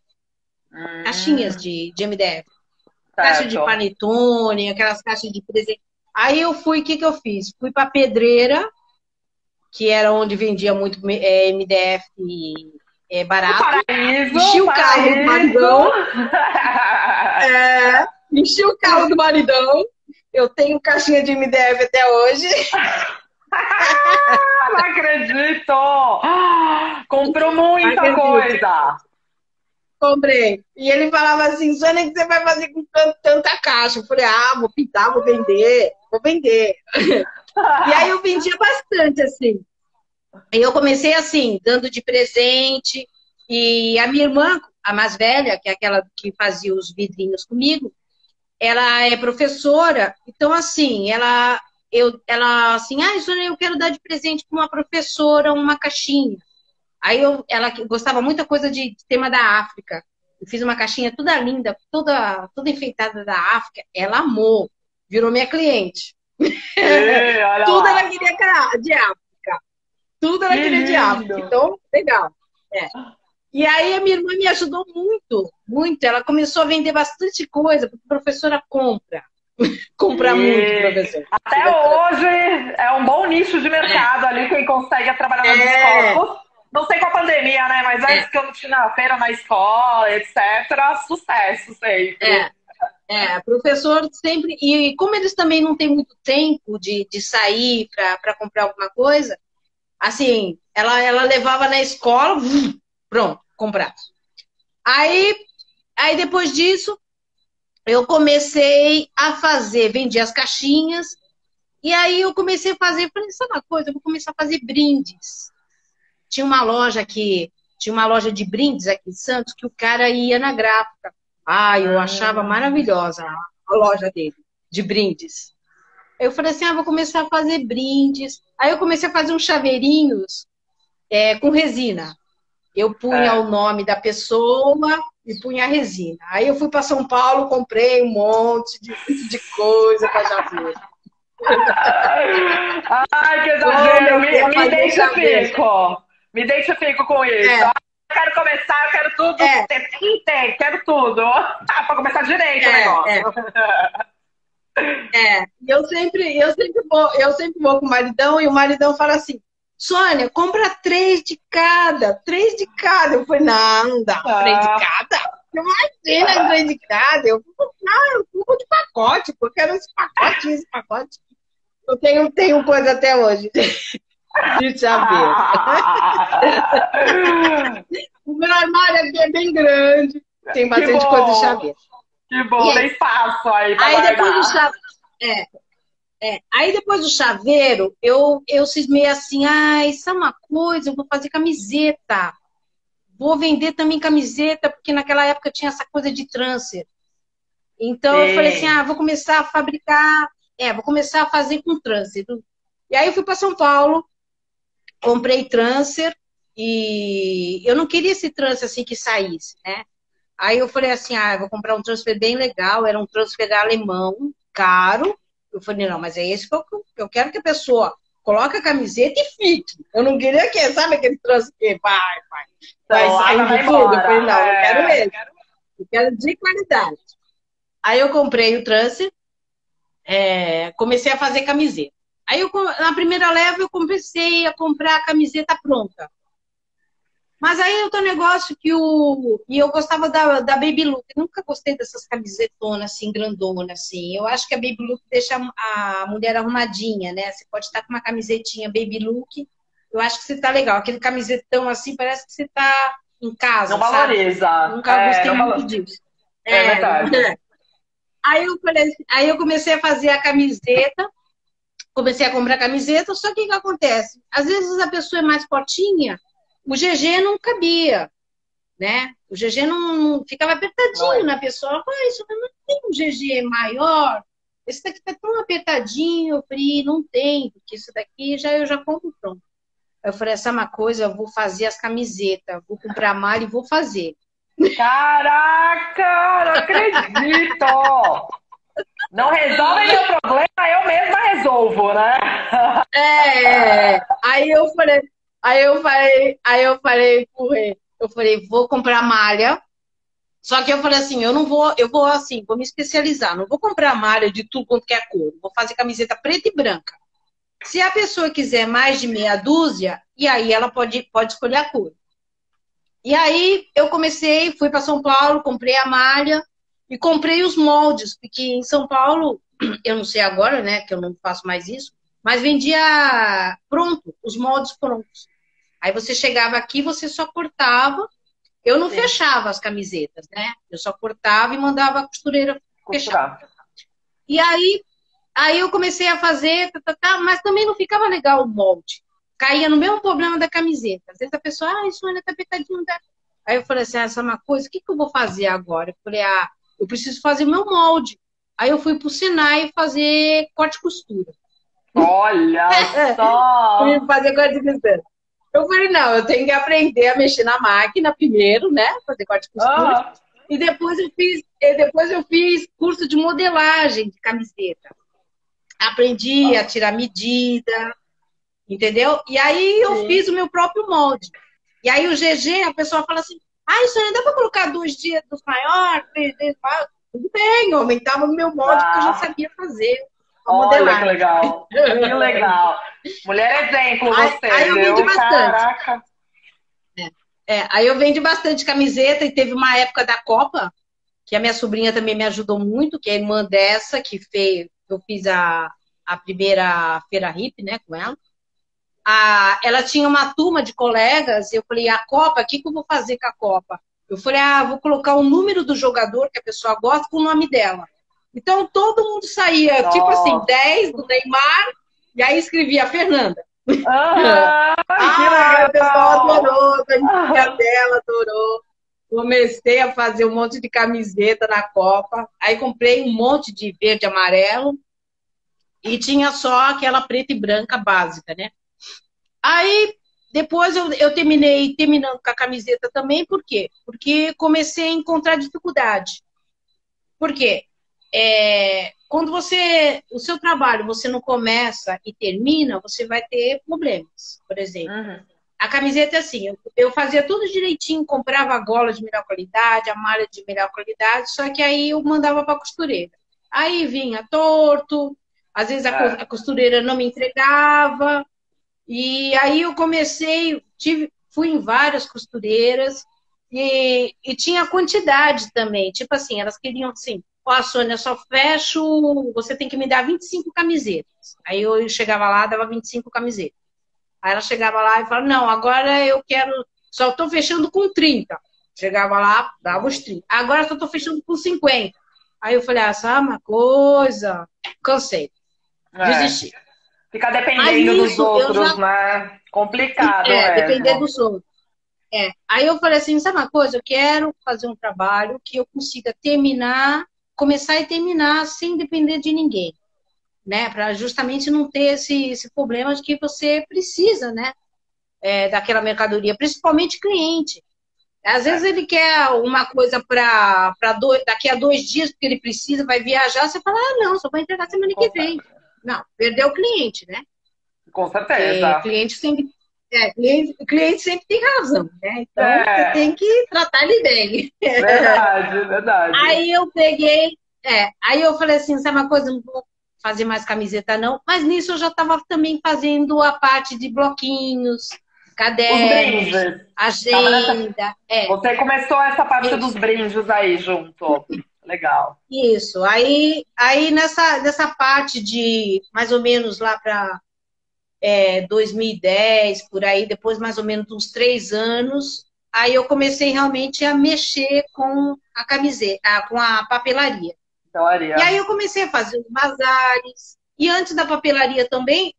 caixinhas Hum, de MDF, caixa de certo. panetone, aquelas caixas de presente. Aí eu fui, o que que eu fiz? Fui para Pedreira, que era onde vendia muito MDF O barato, paraíso, enchi o o carro do paraíso. maridão, enchi o carro do maridão. Eu tenho caixinha de MDF até hoje. Não acredito! Comprou muita Acredito. coisa. Comprei. E ele falava assim, Sônia, o que você vai fazer com tanta caixa? Eu falei, vou pintar, vou vender, vou vender. E aí eu vendia bastante, assim. E eu comecei assim, dando de presente. E a minha irmã, a mais velha, que é aquela que fazia os vidrinhos comigo, ela é professora. Então, assim, ela assim, Sônia, eu quero dar de presente para uma professora uma caixinha. Aí ela gostava muita coisa de tema da África. Eu fiz uma caixinha toda linda, toda enfeitada da África. Ela amou, virou minha cliente. Ih, olha Tudo ela lá. queria de África. Tudo ela Que queria de África. lindo. Então, legal. É. E aí a minha irmã me ajudou muito, muito. Ela começou a vender bastante coisa, porque a professora compra. Compra muito, E professor. até hoje é um bom nicho de mercado ali, quem consegue trabalhar nas É, escolas. Não sei com a pandemia, né? Mas é, antes que eu não tinha feira na escola, etc., sucesso sempre. é. Professor sempre. E como eles também não têm muito tempo de sair para comprar alguma coisa, assim, ela levava na escola, pronto, comprar. Aí, aí depois disso, eu comecei a fazer, vendi as caixinhas, e aí eu comecei a fazer, falei, sabe uma coisa, eu vou começar a fazer brindes. Tinha uma loja aqui, tinha uma loja de brindes aqui em Santos, que o cara ia na gráfica. Eu achava Hum, maravilhosa a loja dele, de brindes. Eu falei assim, vou começar a fazer brindes. Aí eu comecei a fazer uns chaveirinhos com resina. Eu punha o é. nome da pessoa e punha a resina. Aí eu fui para São Paulo, comprei um monte de coisa para chaveiro. Ai, que exagero! Comecei Me, a me fazer chaveiro. identifico! Me identifico com isso. É, Eu quero começar, eu quero tudo. é, Tem, quero tudo. Pra começar direito o é, negócio. é. E eu sempre vou com o maridão e o maridão fala assim, Sônia, compra 3 de cada, 3 de cada. Eu falei, não dá, 3 de cada? Imagina, 3 de cada. Eu vou comprar, eu vou de pacote, porque eu quero esse pacote, esse pacote. Eu tenho coisa até hoje de chaveiro. O meu armário aqui é bem grande, tem bastante coisa de chaveiro. Que bom, tem espaço aí pra aí guardar. depois do chaveiro, aí depois do chaveiro, eu cismei assim, isso é uma coisa, eu vou fazer camiseta. Vou vender também camiseta, porque naquela época tinha essa coisa de transfer. Então eu falei assim, vou começar a fabricar, vou começar a fazer com transfer. E aí eu fui para São Paulo, comprei transfer, e eu não queria esse transfer assim que saísse, né? Aí eu falei assim, eu vou comprar um transfer bem legal, era um transfer alemão, caro. Eu falei, não, mas é esse que eu quero que a pessoa coloque a camiseta e fique. Eu não queria que, sabe aquele transfer que vai saindo tudo? Eu falei, não, eu quero esse. Eu quero de qualidade. Aí eu comprei o transfer, comecei a fazer camiseta. Aí na primeira leva eu comecei a comprar a camiseta pronta. Mas aí é outro negócio e eu gostava da Baby Look. Eu nunca gostei dessas camisetonas assim, grandonas, assim. Eu acho que a Baby Look deixa a mulher arrumadinha, né? Você pode estar com uma camisetinha Baby Look. Eu acho que você tá legal. Aquele camisetão assim, parece que você tá em casa, não valoriza. Sabe? Nunca gostei muito disso. É verdade. Aí eu comecei a fazer a camiseta. Comecei a comprar camiseta, só que o que acontece? Às vezes a pessoa é mais fortinha, o GG não cabia, né? O GG não ficava apertadinho na pessoa. Isso não tem um GG maior. Esse daqui tá tão apertadinho. Eu falei, não tem, porque isso daqui eu já compro pronto. Eu falei, essa é uma coisa, eu vou fazer as camisetas, vou comprar malha e vou fazer. Caraca, não acredito! Não resolve meu problema, eu mesma resolvo, né? Aí eu falei, vou comprar malha. Só que eu falei assim, eu vou me especializar, não vou comprar malha de tudo quanto que é cor. Vou fazer camiseta preta e branca. Se a pessoa quiser mais de meia dúzia, e aí ela pode escolher a cor. E aí eu fui para São Paulo, comprei a malha e comprei os moldes, porque em São Paulo, eu não sei agora, né, que eu não faço mais isso, mas vendia pronto, os moldes prontos. Aí você chegava aqui, você só cortava. Eu não fechava as camisetas, né? Eu só cortava e mandava a costureira fechar. E aí eu comecei a fazer, mas também não ficava legal o molde. Caía no mesmo problema da camiseta. Às vezes a pessoa, isso ainda tá apertadinho. Tá? Aí eu falei assim, essa é uma coisa, o que eu vou fazer agora? Eu falei, eu preciso fazer meu molde. Aí eu fui pro Sinai fazer corte e costura. Olha só! Fui fazer corte e costura. Eu falei, não, eu tenho que aprender a mexer na máquina primeiro, né? Fazer corte e costura. E depois eu fiz curso de modelagem de camiseta. Aprendi a tirar medida, entendeu? E aí eu fiz o meu próprio molde. E aí o GG, a pessoa fala assim, isso ainda dá para colocar 2 dedos maior, 3 dedos maior? Tudo bem, eu aumentava o meu molde, porque eu já sabia fazer. Olha que legal. Que legal. Mulher exemplo, você. Aí eu vendi bastante. Caraca. Aí eu vendi bastante camiseta e teve uma época da Copa, que a minha sobrinha também me ajudou muito, que é a irmã dessa, eu fiz a primeira Feira Hip, né, com ela. Ela tinha uma turma de colegas, eu falei, a Copa, o que eu vou fazer com a Copa? Eu falei, vou colocar o número do jogador que a pessoa gosta com o nome dela. Então, todo mundo saía, tipo assim, 10 do Neymar, e aí escrevia Fernanda. Que legal! O pessoal adorou, a amiga dela adorou. Comecei a fazer um monte de camiseta na Copa. Aí comprei um monte de verde e amarelo. E tinha só aquela preta e branca básica, né? Aí, depois eu terminando com a camiseta também. Por quê? Porque comecei a encontrar dificuldade. Por quê? Quando o seu trabalho, você não começa e termina, você vai ter problemas, por exemplo. A camiseta é assim, eu fazia tudo direitinho, comprava a gola de melhor qualidade, a malha de melhor qualidade, só que aí eu mandava para a costureira. Aí vinha torto, às vezes a costureira não me entregava, E aí eu comecei, fui em várias costureiras e tinha quantidade também. Tipo assim, elas queriam assim, ó, Sônia, só fecho, você tem que me dar 25 camisetas. Aí eu chegava lá, dava 25 camisetas. Aí ela chegava lá e falava, não, agora eu quero, só estou fechando com 30. Chegava lá, dava os 30. Agora só estou fechando com 50. Aí eu falei, ah, sabe uma coisa? Cansei, É. desisti. Ficar Mas dependendo dos nisso eu outros, já, né? Complicado depender mesmo. do som. Aí eu falei assim, sabe uma coisa? Eu quero fazer um trabalho que eu consiga terminar, começar e terminar sem depender de ninguém, né? Para justamente não ter esse problema de que você precisa, né? Daquela mercadoria, principalmente cliente. Às vezes É, ele quer uma coisa para daqui a 2 dias, porque ele precisa, vai viajar, você fala, ah, não, só vai entregar semana que vem. consegue. Não, perdeu o cliente, né? Com Porque certeza. cliente sempre tem razão, né? Então você É, tem que tratar ele bem. verdade, verdade. Aí eu peguei, aí eu falei assim, sabe uma coisa, não vou fazer mais camiseta não, mas nisso eu já estava também fazendo a parte de bloquinhos, Os cadernos, brindes. Tava nessa... agenda, Você começou essa parte dos isso. brindes aí junto. Legal. Isso. Aí nessa parte de mais ou menos lá para 2010, por aí, depois mais ou menos uns 3 anos, aí eu comecei realmente a mexer com a camiseta, com a papelaria. Então, E aí Aria. eu comecei a fazer os bazares. E antes da papelaria também,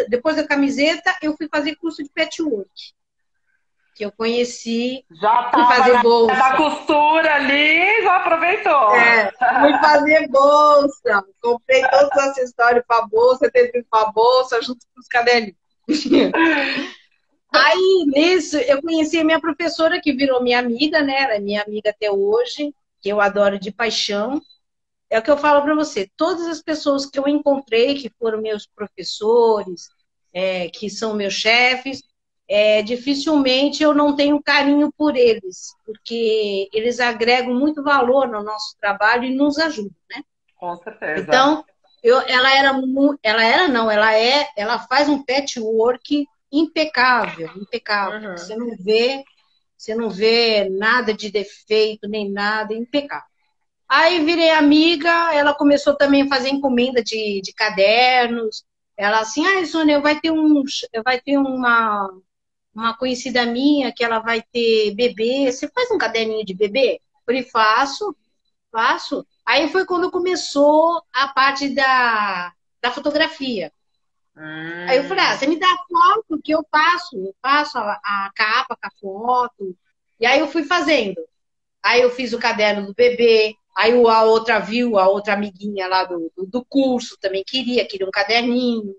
depois da camiseta, eu fui fazer curso de patchwork, que eu conheci, Já fui tava fazer na área da bolsa. costura ali, já aproveitou. Fui fazer bolsa. Comprei todos os acessórios para bolsa, tecido para bolsa, junto com os caderninhos. Aí, nisso, eu conheci a minha professora, que virou minha amiga, né? Ela é minha amiga até hoje, que eu adoro de paixão. É o que eu falo para você, todas as pessoas que eu encontrei, que foram meus professores, que são meus chefes, dificilmente eu não tenho carinho por eles, porque eles agregam muito valor no nosso trabalho e nos ajudam, né? Com certeza. Então, ela faz um patchwork impecável, impecável. Uhum. Você não vê nada de defeito nem nada, impecável. Aí virei amiga, ela começou também a fazer encomenda de cadernos. Ela assim, ah, Sônia, vai ter uma conhecida minha que ela vai ter bebê. Você faz um caderninho de bebê? Eu falei, faço, faço. Aí foi quando começou a parte da fotografia. Aí eu falei, ah, Hum. você me dá a foto que eu faço a capa com a foto. E aí eu fui fazendo. Aí eu fiz o caderno do bebê, aí a outra viu, a outra amiguinha lá do curso também queria um caderninho.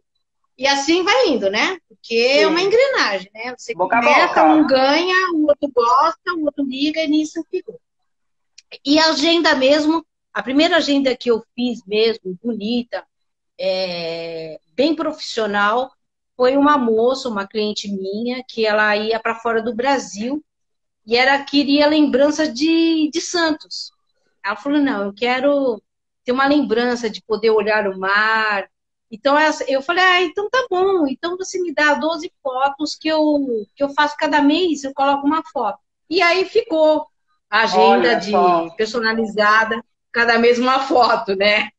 E assim vai indo, né? Porque é uma Sim. engrenagem, né? Você Boca a começa, um boca. ganha, o outro gosta, o outro liga, e nisso ficou. E a agenda mesmo, a primeira agenda que eu fiz mesmo, bonita, bem profissional, foi uma moça, uma cliente minha, que ela ia para fora do Brasil e ela queria lembrança de Santos. Ela falou, não, eu quero ter uma lembrança de poder olhar o mar. Então, eu falei, ah, então tá bom. Então você me dá 12 fotos que eu faço cada mês, eu coloco uma foto. E aí ficou a agenda Olha de só. personalizada, cada mês uma foto, né?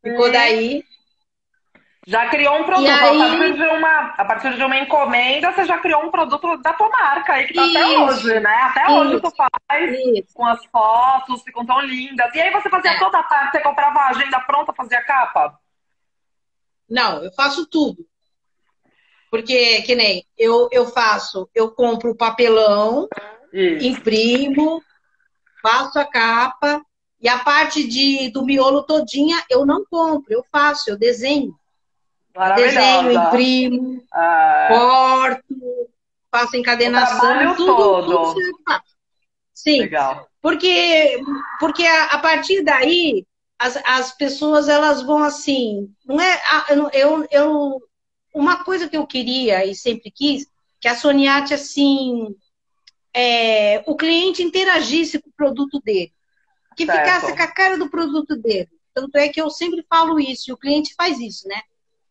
Ficou E daí. já criou um E produto. aí, A partir de uma encomenda, você já criou um produto da tua marca aí, que tá até hoje, isso, né? Até hoje tu isso, faz isso. com as fotos, ficam tão lindas. E aí você fazia É. toda a parte, você comprava a agenda pronta, fazia a capa? Não, eu faço tudo. Porque, que nem, eu compro o papelão, Isso. imprimo, faço a capa, e a parte do miolo todinha eu não compro, eu faço, eu desenho. Eu desenho, Maravilhosa. imprimo, Ah, corto, faço o encadenação, trabalho tudo isso todo. eu faço. Sim, Legal. porque a partir daí as pessoas elas vão assim, não é, uma coisa que eu queria e sempre quis, que a Soniate assim, o cliente interagisse com o produto dele, que ficasse com Certo. a cara do produto dele. Tanto é que eu sempre falo isso, e o cliente faz isso, né?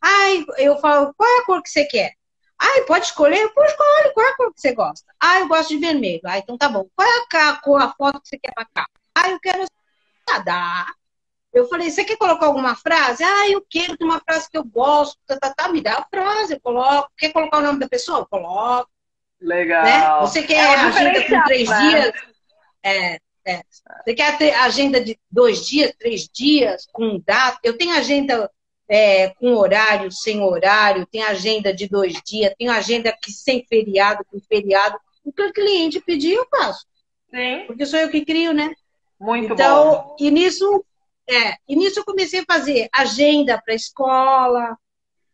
Ai, eu falo, qual é a cor que você quer? Ah, pode escolher? Pô, escolhe. Qual é a cor que você gosta? Ah, eu gosto de vermelho. Ah, então tá bom. Qual é a cor, a foto que você quer pra cá? Ah, eu quero... Ah, dá. Eu falei, você quer colocar alguma frase? Ah, eu quero ter uma frase que eu gosto. Me dá a frase, eu coloco. Quer colocar o nome da pessoa? Eu coloco. Né? Legal. Você É quer o agenda com diferencial, 3 dias? né? É, é. Você quer ter agenda de 2 dias, 3 dias, com data? Eu tenho agenda com horário, sem horário, tenho agenda de 2 dias, tenho agenda que sem feriado, com feriado. O que o cliente pedir, eu faço. Sim, Porque sou eu que crio, né? muito bom. Então, e nisso eu comecei a fazer agenda para a escola,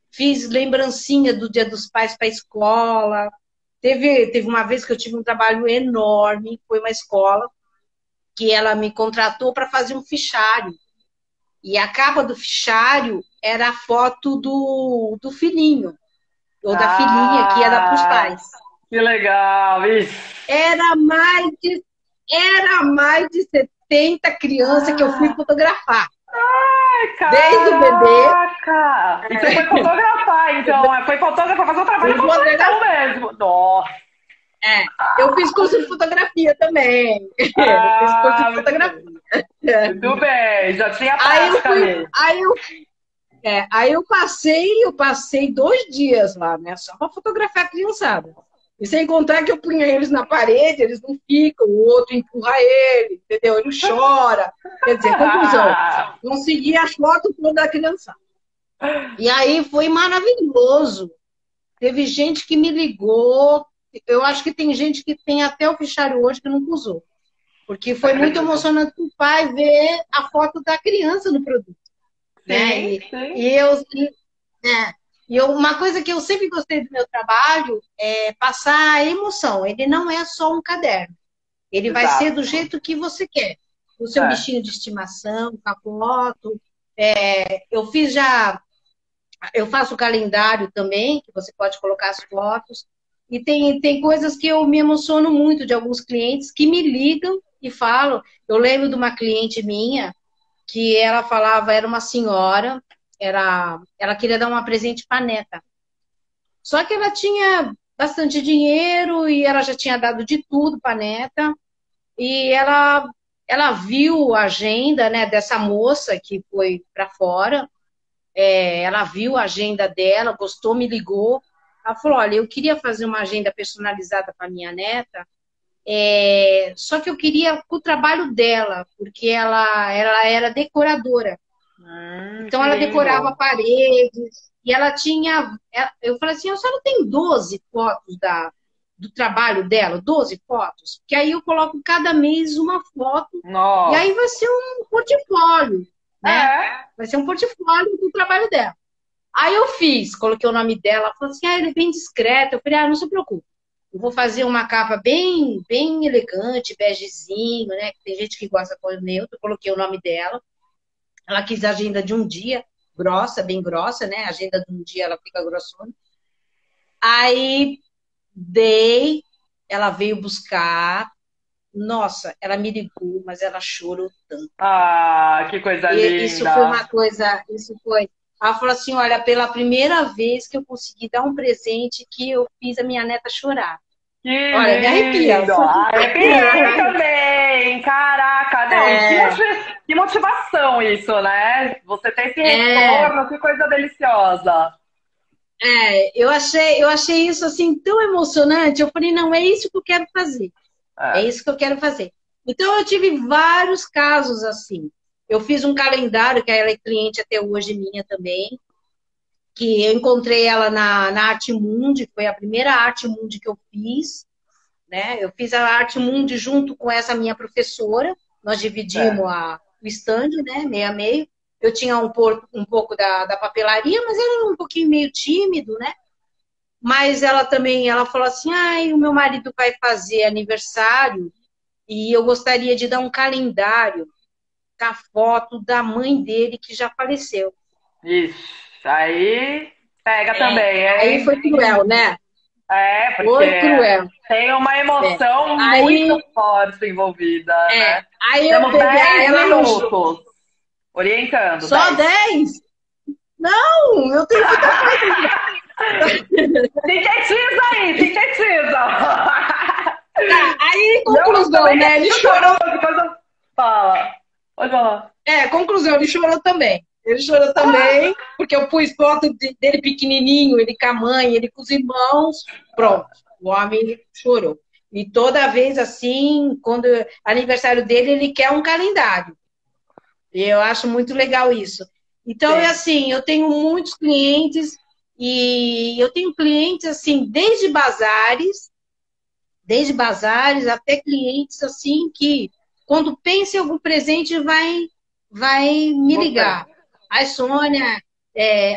fiz lembrancinha do Dia dos Pais para a escola. Teve uma vez que eu tive um trabalho enorme, foi uma escola que ela me contratou para fazer um fichário. E a capa do fichário era a foto do filhinho, ou da filhinha que ia dar para os Ah, pais. que legal. Ixi. Era mais de, era mais de 70 crianças que eu fui Ah, fotografar. ai, Desde o bebê, caraca! E você foi fotografar, então. Foi fotógrafa fazer um trabalho fui de construção fotografar. mesmo. Nossa! Eu fiz curso de fotografia também. Eu fiz curso Ah, de fotografia. muito bem. Já tinha Aí eu prática fui, ali. aí eu passei 2 dias lá, né? Só para fotografar a criançada. E sem contar que eu punha eles na parede, eles não ficam, o outro empurra ele, entendeu? Ele chora. Quer dizer, conclusão, consegui as fotos toda da criança. E aí foi maravilhoso. Teve gente que me ligou. Eu acho que tem gente que tem até o fichário hoje que nunca usou. Porque foi muito Acredito. emocionante para o pai ver a foto da criança no produto. Né? Sim, E, sim. e uma coisa que eu sempre gostei do meu trabalho é passar a emoção. Ele não é só um caderno. Ele vai ser do Exato. jeito que você quer. O seu É. bichinho de estimação, com a foto. Eu faço calendário também, que você pode colocar as fotos. E tem coisas que eu me emociono muito de alguns clientes que me ligam e falam. Eu lembro de uma cliente minha que ela falava, era uma senhora, ela queria dar um presente para a neta. Só que ela tinha bastante dinheiro e ela já tinha dado de tudo para a neta. E ela viu a agenda, né, dessa moça que foi para fora. Ela viu a agenda dela, gostou, me ligou. Ela falou, olha, eu queria fazer uma agenda personalizada para minha neta, só que eu queria o trabalho dela, porque ela era decoradora. Então, Que ela decorava lindo. paredes, e ela tinha... Eu falei assim, a senhora tem 12 fotos do trabalho dela? 12 fotos? Que aí eu coloco cada mês uma foto, e Nossa. aí vai ser um portfólio, né? É. Vai ser um portfólio do trabalho dela. Aí eu coloquei o nome dela, ela falou assim, ele é bem discreto. Eu falei, não se preocupe. Eu vou fazer uma capa bem, bem elegante, begezinho, né? Tem gente que gosta de cor neutra. Eu coloquei o nome dela. Ela quis a agenda de um dia, grossa, bem grossa, né? A agenda de um dia ela fica grossona. Aí ela veio buscar. Nossa, ela me ligou, mas ela chorou tanto. Ah, que coisa E isso foi linda. uma coisa, Ela falou assim, olha, pela primeira vez que eu consegui dar um presente que eu fiz a minha neta chorar. Que Olha, me arrepia. lindo! Arrepiei também! Caraca, não, e que motivação isso, né? Você ter esse É, retorno, que coisa deliciosa. eu achei isso assim tão emocionante. Eu falei, não, é isso que eu quero fazer. É É, isso que eu quero fazer. Então, eu tive vários casos assim. Eu fiz um calendário, que ela é cliente até hoje minha também, que eu encontrei ela na Arte Mundi, foi a primeira Arte Mundi que eu fiz, né? Eu fiz a Arte Mundi junto com essa minha professora, nós dividimos é. o stand, né? Meio a meio. Eu tinha um pouco da papelaria, mas ela era um pouquinho meio tímido, né? Mas ela falou assim, o meu marido vai fazer aniversário e eu gostaria de dar um calendário com a foto da mãe dele que já faleceu. Ixi, aí pega também, Aí hein? foi cruel, né? É, porque Foi cruel. tem uma É. emoção muito Aí, forte envolvida, né? aí eu Temos peguei 10 ela no minutos. Orientando, só 10. 10. Não, eu tenho muita coisa. Fiquei né? Ele chorou. Fala. Pode falar. Conclusão, ele chorou também. Ele chorou também, porque eu pus foto dele pequenininho, ele com a mãe, ele com os irmãos. Pronto, o homem chorou. E toda vez assim, quando é aniversário dele, ele quer um calendário. E eu acho muito legal isso. Então, é assim, eu tenho muitos clientes, e eu tenho clientes, assim, desde bazares até clientes, assim, que quando pensa em algum presente, vai me ligar. Ai, Sônia,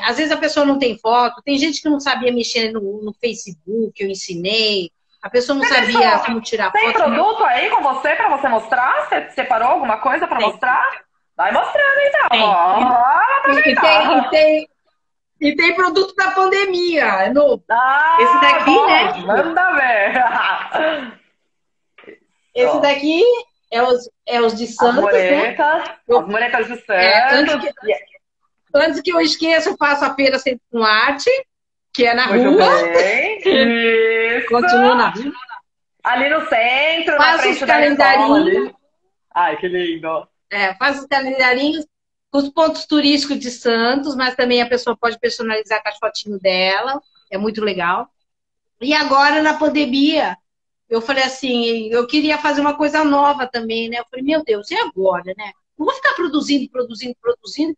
às vezes a pessoa não tem foto, tem gente que não sabia mexer no Facebook, eu ensinei, a pessoa não sabia como tirar foto. Tem produto aí com você para você mostrar? Você separou alguma coisa para mostrar? Vai mostrando então. E tem produto da pandemia, é novo. Esse daqui, bom, né? Manda ver. Esse daqui é os de Santos, né? As muretas de Santos. Antes que eu esqueça, eu faço a feira sempre com arte, que é na Muito rua. Bem. Isso. Continua na rua. Ali no centro, faço na frente os calendarinhos. Ai, que lindo. Faço os calendarinhos com os pontos turísticos de Santos, mas também a pessoa pode personalizar com as fotinhos dela. É muito legal. E agora, na pandemia, eu falei assim, eu queria fazer uma coisa nova também, né? Eu falei, meu Deus, e agora, né? Não vou ficar produzindo, porque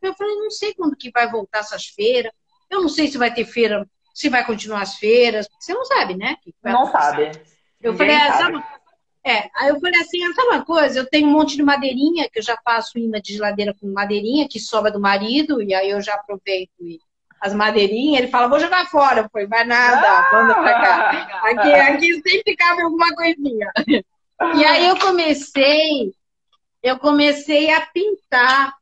eu falei, não sei quando que vai voltar essas feiras. Eu não sei se vai ter feira, se vai continuar as feiras. Você não sabe, né? Não sabe. Eu falei, aí eu falei assim, sabe uma coisa? Eu tenho um monte de madeirinha, que eu já faço imã de geladeira com madeirinha, que sobra do marido, e aí eu já aproveito as madeirinhas. Ele fala, vou jogar fora. Eu falei, vai nada, manda pra cá. Aqui sempre cabe alguma coisinha. E aí eu comecei a pintar.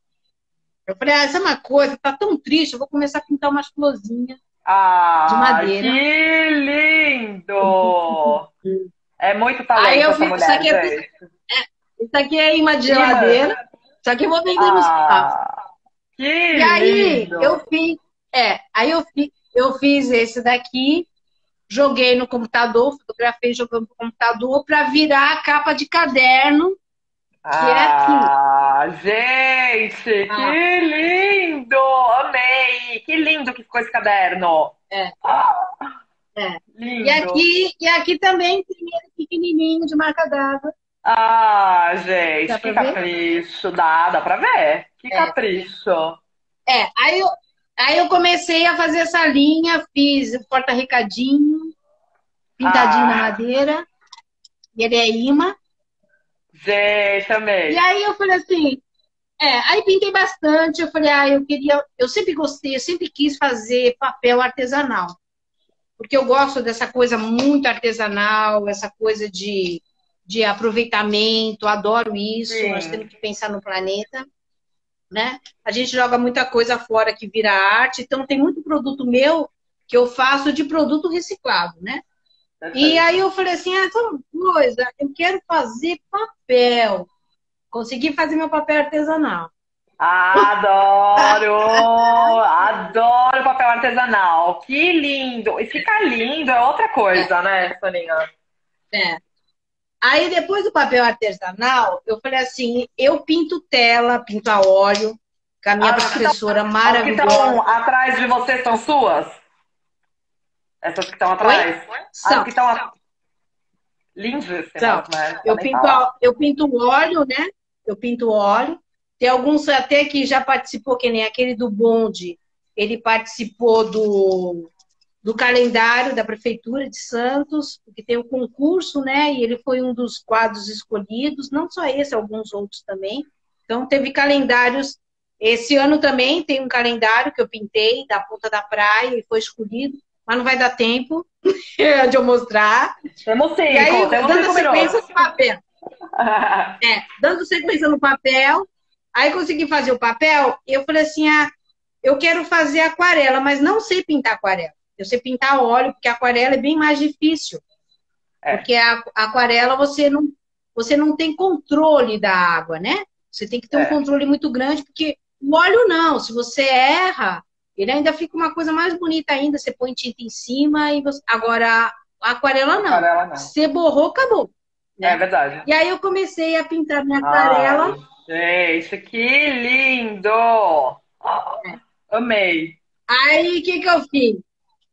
Eu falei, essa é uma coisa, tá tão triste, eu vou começar a pintar umas florzinhas de madeira. Que lindo! É muito talento aí eu essa fiz, mulher, isso aqui é imã de geladeira, só que eu vou vender no espaço. Que e aí lindo. eu fiz esse daqui, joguei no computador, fotografei jogando no computador para virar a capa de caderno. Gente, que lindo! Amei! Que lindo que ficou esse caderno! Lindo. E aqui também tem ele pequenininho de marca d'água. Gente, que capricho! Dá pra ver? Que capricho! Aí eu comecei a fazer essa linha, fiz o porta-recadinho, pintadinho na madeira, e ele é imã. Gente, amei. E aí eu falei assim, aí pintei bastante, eu falei, eu sempre gostei, eu sempre quis fazer papel artesanal. Porque eu gosto dessa coisa muito artesanal, essa coisa de aproveitamento, adoro isso, nós temos que pensar no planeta, né? A gente joga muita coisa fora que vira arte, então tem muito produto meu que eu faço de produto reciclado, né? E aí eu falei assim, coisa, eu quero fazer papel. Consegui fazer meu papel artesanal. Adoro! Adoro papel artesanal. Que lindo! E ficar lindo é outra coisa, né, Soninha? Aí depois do papel artesanal, eu falei assim, eu pinto tela, pinto a óleo, com a minha professora maravilhosa. As que estão atrás de você são suas? Essas que estão atrás? São. As que estão lindíssimas, né? Eu pinto o óleo, né? Eu pinto o óleo. Tem alguns até que já participou, que nem aquele do bonde. Ele participou do calendário da Prefeitura de Santos, que tem o concurso, né? E ele foi um dos quadros escolhidos. Não só esse, alguns outros também. Então, teve calendários. Esse ano também tem um calendário que eu pintei, da Ponta da Praia, e foi escolhido. Mas não vai dar tempo de eu mostrar. Temos 5, e aí, temos dando 5 sequência no papel. Dando sequência no papel. Aí consegui fazer o papel. E eu falei assim, eu quero fazer aquarela, mas não sei pintar aquarela. Eu sei pintar óleo, porque a aquarela é bem mais difícil. Porque a aquarela você não tem controle da água, né? Você tem que ter um controle muito grande, porque o óleo não. Se você erra, ele ainda fica uma coisa mais bonita ainda. Você põe tinta em cima e agora a aquarela não. Você borrou, acabou. É né? verdade. E aí eu comecei a pintar minha Ai, aquarela. gente, que lindo! Ah, amei. Aí, o que que eu fiz?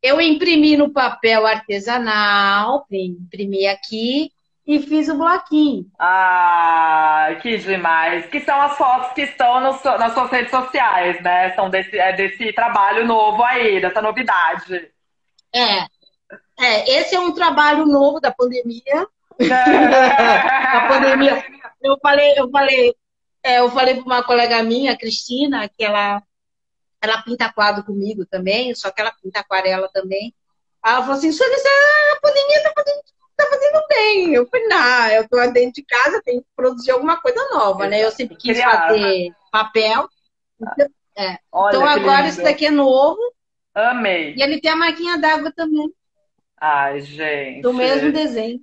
Eu imprimi no papel artesanal, imprimi aqui e fiz o bloquinho. Ah, que demais. Que são as fotos que estão nas suas redes sociais, né? São desse trabalho novo aí, dessa novidade. É, esse é um trabalho novo da pandemia. Da pandemia. Eu falei para uma colega minha, Cristina, que ela pinta quadro comigo também, só que ela pinta aquarela também. Ela falou assim, Sueli, a pandemia tá fazendo bem. Eu falei, não, eu tô dentro de casa, tenho que produzir alguma coisa nova, né? Eu sempre quis Criar. fazer papel. Então, então Olha que agora esse lindo. daqui é novo e Amei. ele tem a marquinha d'água também, Ai, do mesmo gente. desenho.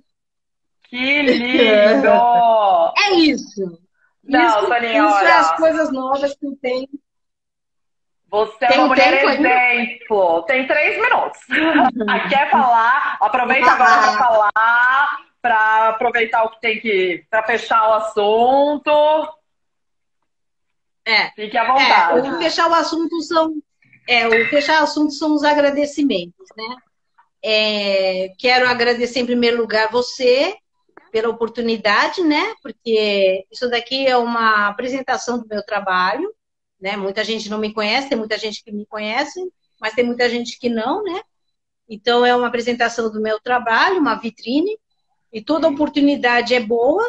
Que lindo! É isso. Não, Soninha, Isso é as olha, coisas novas que eu tenho. você é uma Tenho mulher tempo ainda? exemplo. Tem 3 minutos. Quer falar? Aproveita agora para falar, para aproveitar o que tem que, para fechar o assunto. É, Fique à vontade. o fechar assunto são os agradecimentos, né? Quero agradecer em primeiro lugar você pela oportunidade, né? Porque isso daqui é uma apresentação do meu trabalho, né? Muita gente não me conhece, tem muita gente que me conhece, mas tem muita gente que não, né? Então é uma apresentação do meu trabalho, uma vitrine, e toda oportunidade é boa.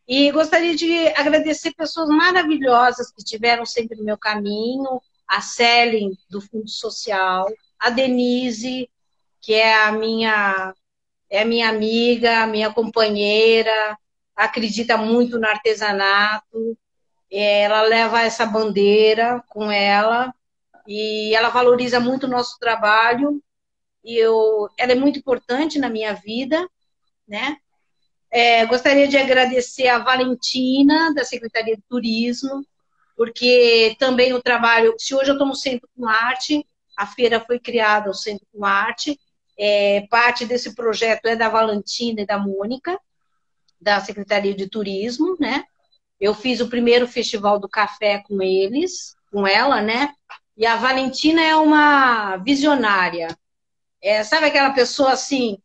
E gostaria de agradecer pessoas maravilhosas que estiveram sempre no meu caminho, a Céline, do Fundo Social, a Denise, que é a minha amiga, a minha companheira, acredita muito no artesanato, ela leva essa bandeira com ela e ela valoriza muito o nosso trabalho e ela é muito importante na minha vida, né? Gostaria de agradecer a Valentina, da Secretaria de Turismo, porque também o trabalho, se hoje eu estou no Centro com Arte, a feira foi criada, o Centro com Arte, parte desse projeto é da Valentina e da Mônica, da Secretaria de Turismo, né? Eu fiz o primeiro festival do café com eles, com ela, né? E a Valentina é uma visionária. Sabe aquela pessoa assim,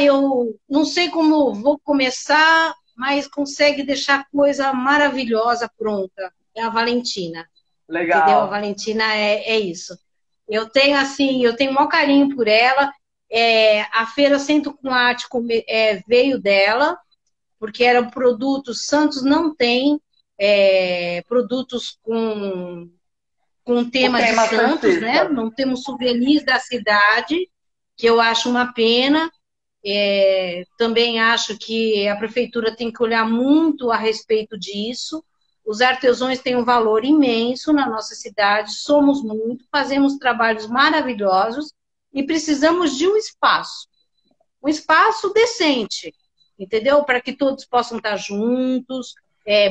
eu não sei como vou começar, mas consegue deixar coisa maravilhosa pronta. É a Valentina, entendeu? A Legal. Valentina é isso. Eu tenho o maior carinho por ela. A Feira Centro com Arte veio dela, porque eram produtos, Santos não tem produtos com O tema de tema Santos, né? santista. Não temos souvenirs da cidade, que eu acho uma pena. Também acho que a prefeitura tem que olhar muito a respeito disso. Os artesãos têm um valor imenso na nossa cidade, somos muito, fazemos trabalhos maravilhosos e precisamos de um espaço decente, entendeu? Para que todos possam estar juntos,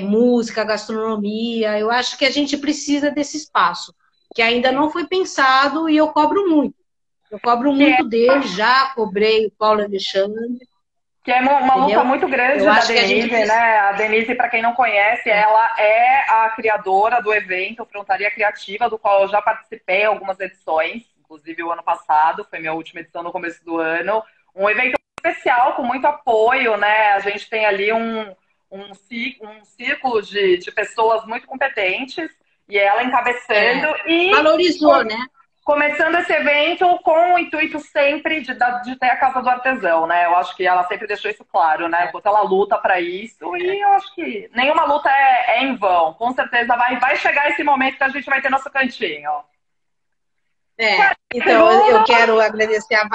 música, gastronomia. Eu acho que a gente precisa desse espaço, que ainda não foi pensado e eu cobro muito. Eu cobro Que é, muito dele, já cobrei o Paulo Alexandre, que é uma luta entendeu? muito grande Eu da acho que a gente Denise, precisa. né? A Denise, para quem não conhece, ela é a criadora do evento Frontaria Criativa, do qual eu já participei em algumas edições, inclusive o ano passado, foi minha última edição no começo do ano. Um evento especial, com muito apoio, né? A gente tem ali um círculo de pessoas muito competentes, e ela encabeçando e Valorizou, né? começando esse evento com o intuito sempre de ter a Casa do Artesão, né? Eu acho que ela sempre deixou isso claro, né? Enquanto ela luta para isso, e eu acho que nenhuma luta é em vão. Com certeza vai chegar esse momento que a gente vai ter nosso cantinho. Então, eu Segundo, quero agradecer a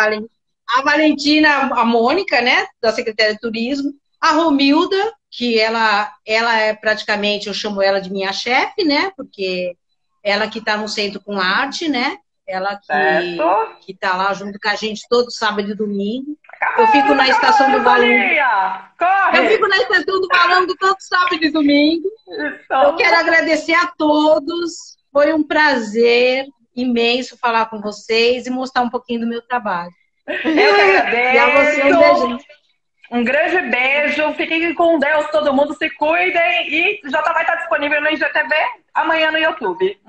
Valentina, a Mônica, né, da Secretaria de Turismo, a Romilda, que ela é praticamente, eu chamo ela de minha chefe, né, porque ela que está no Centro com Arte, né, ela certo? que está lá junto com a gente todo sábado e domingo. Eu fico na Estação do Valongo. Soninha! Eu Corre! fico na Estação do Valongo todo sábado e domingo. Eu Isso. quero agradecer a todos. Foi um prazer imenso falar com vocês e mostrar um pouquinho do meu trabalho. Eu que E a você um agradeço. beijão. Um grande beijo, fiquem com Deus, todo mundo se cuidem e já vai estar disponível no IGTV amanhã no YouTube.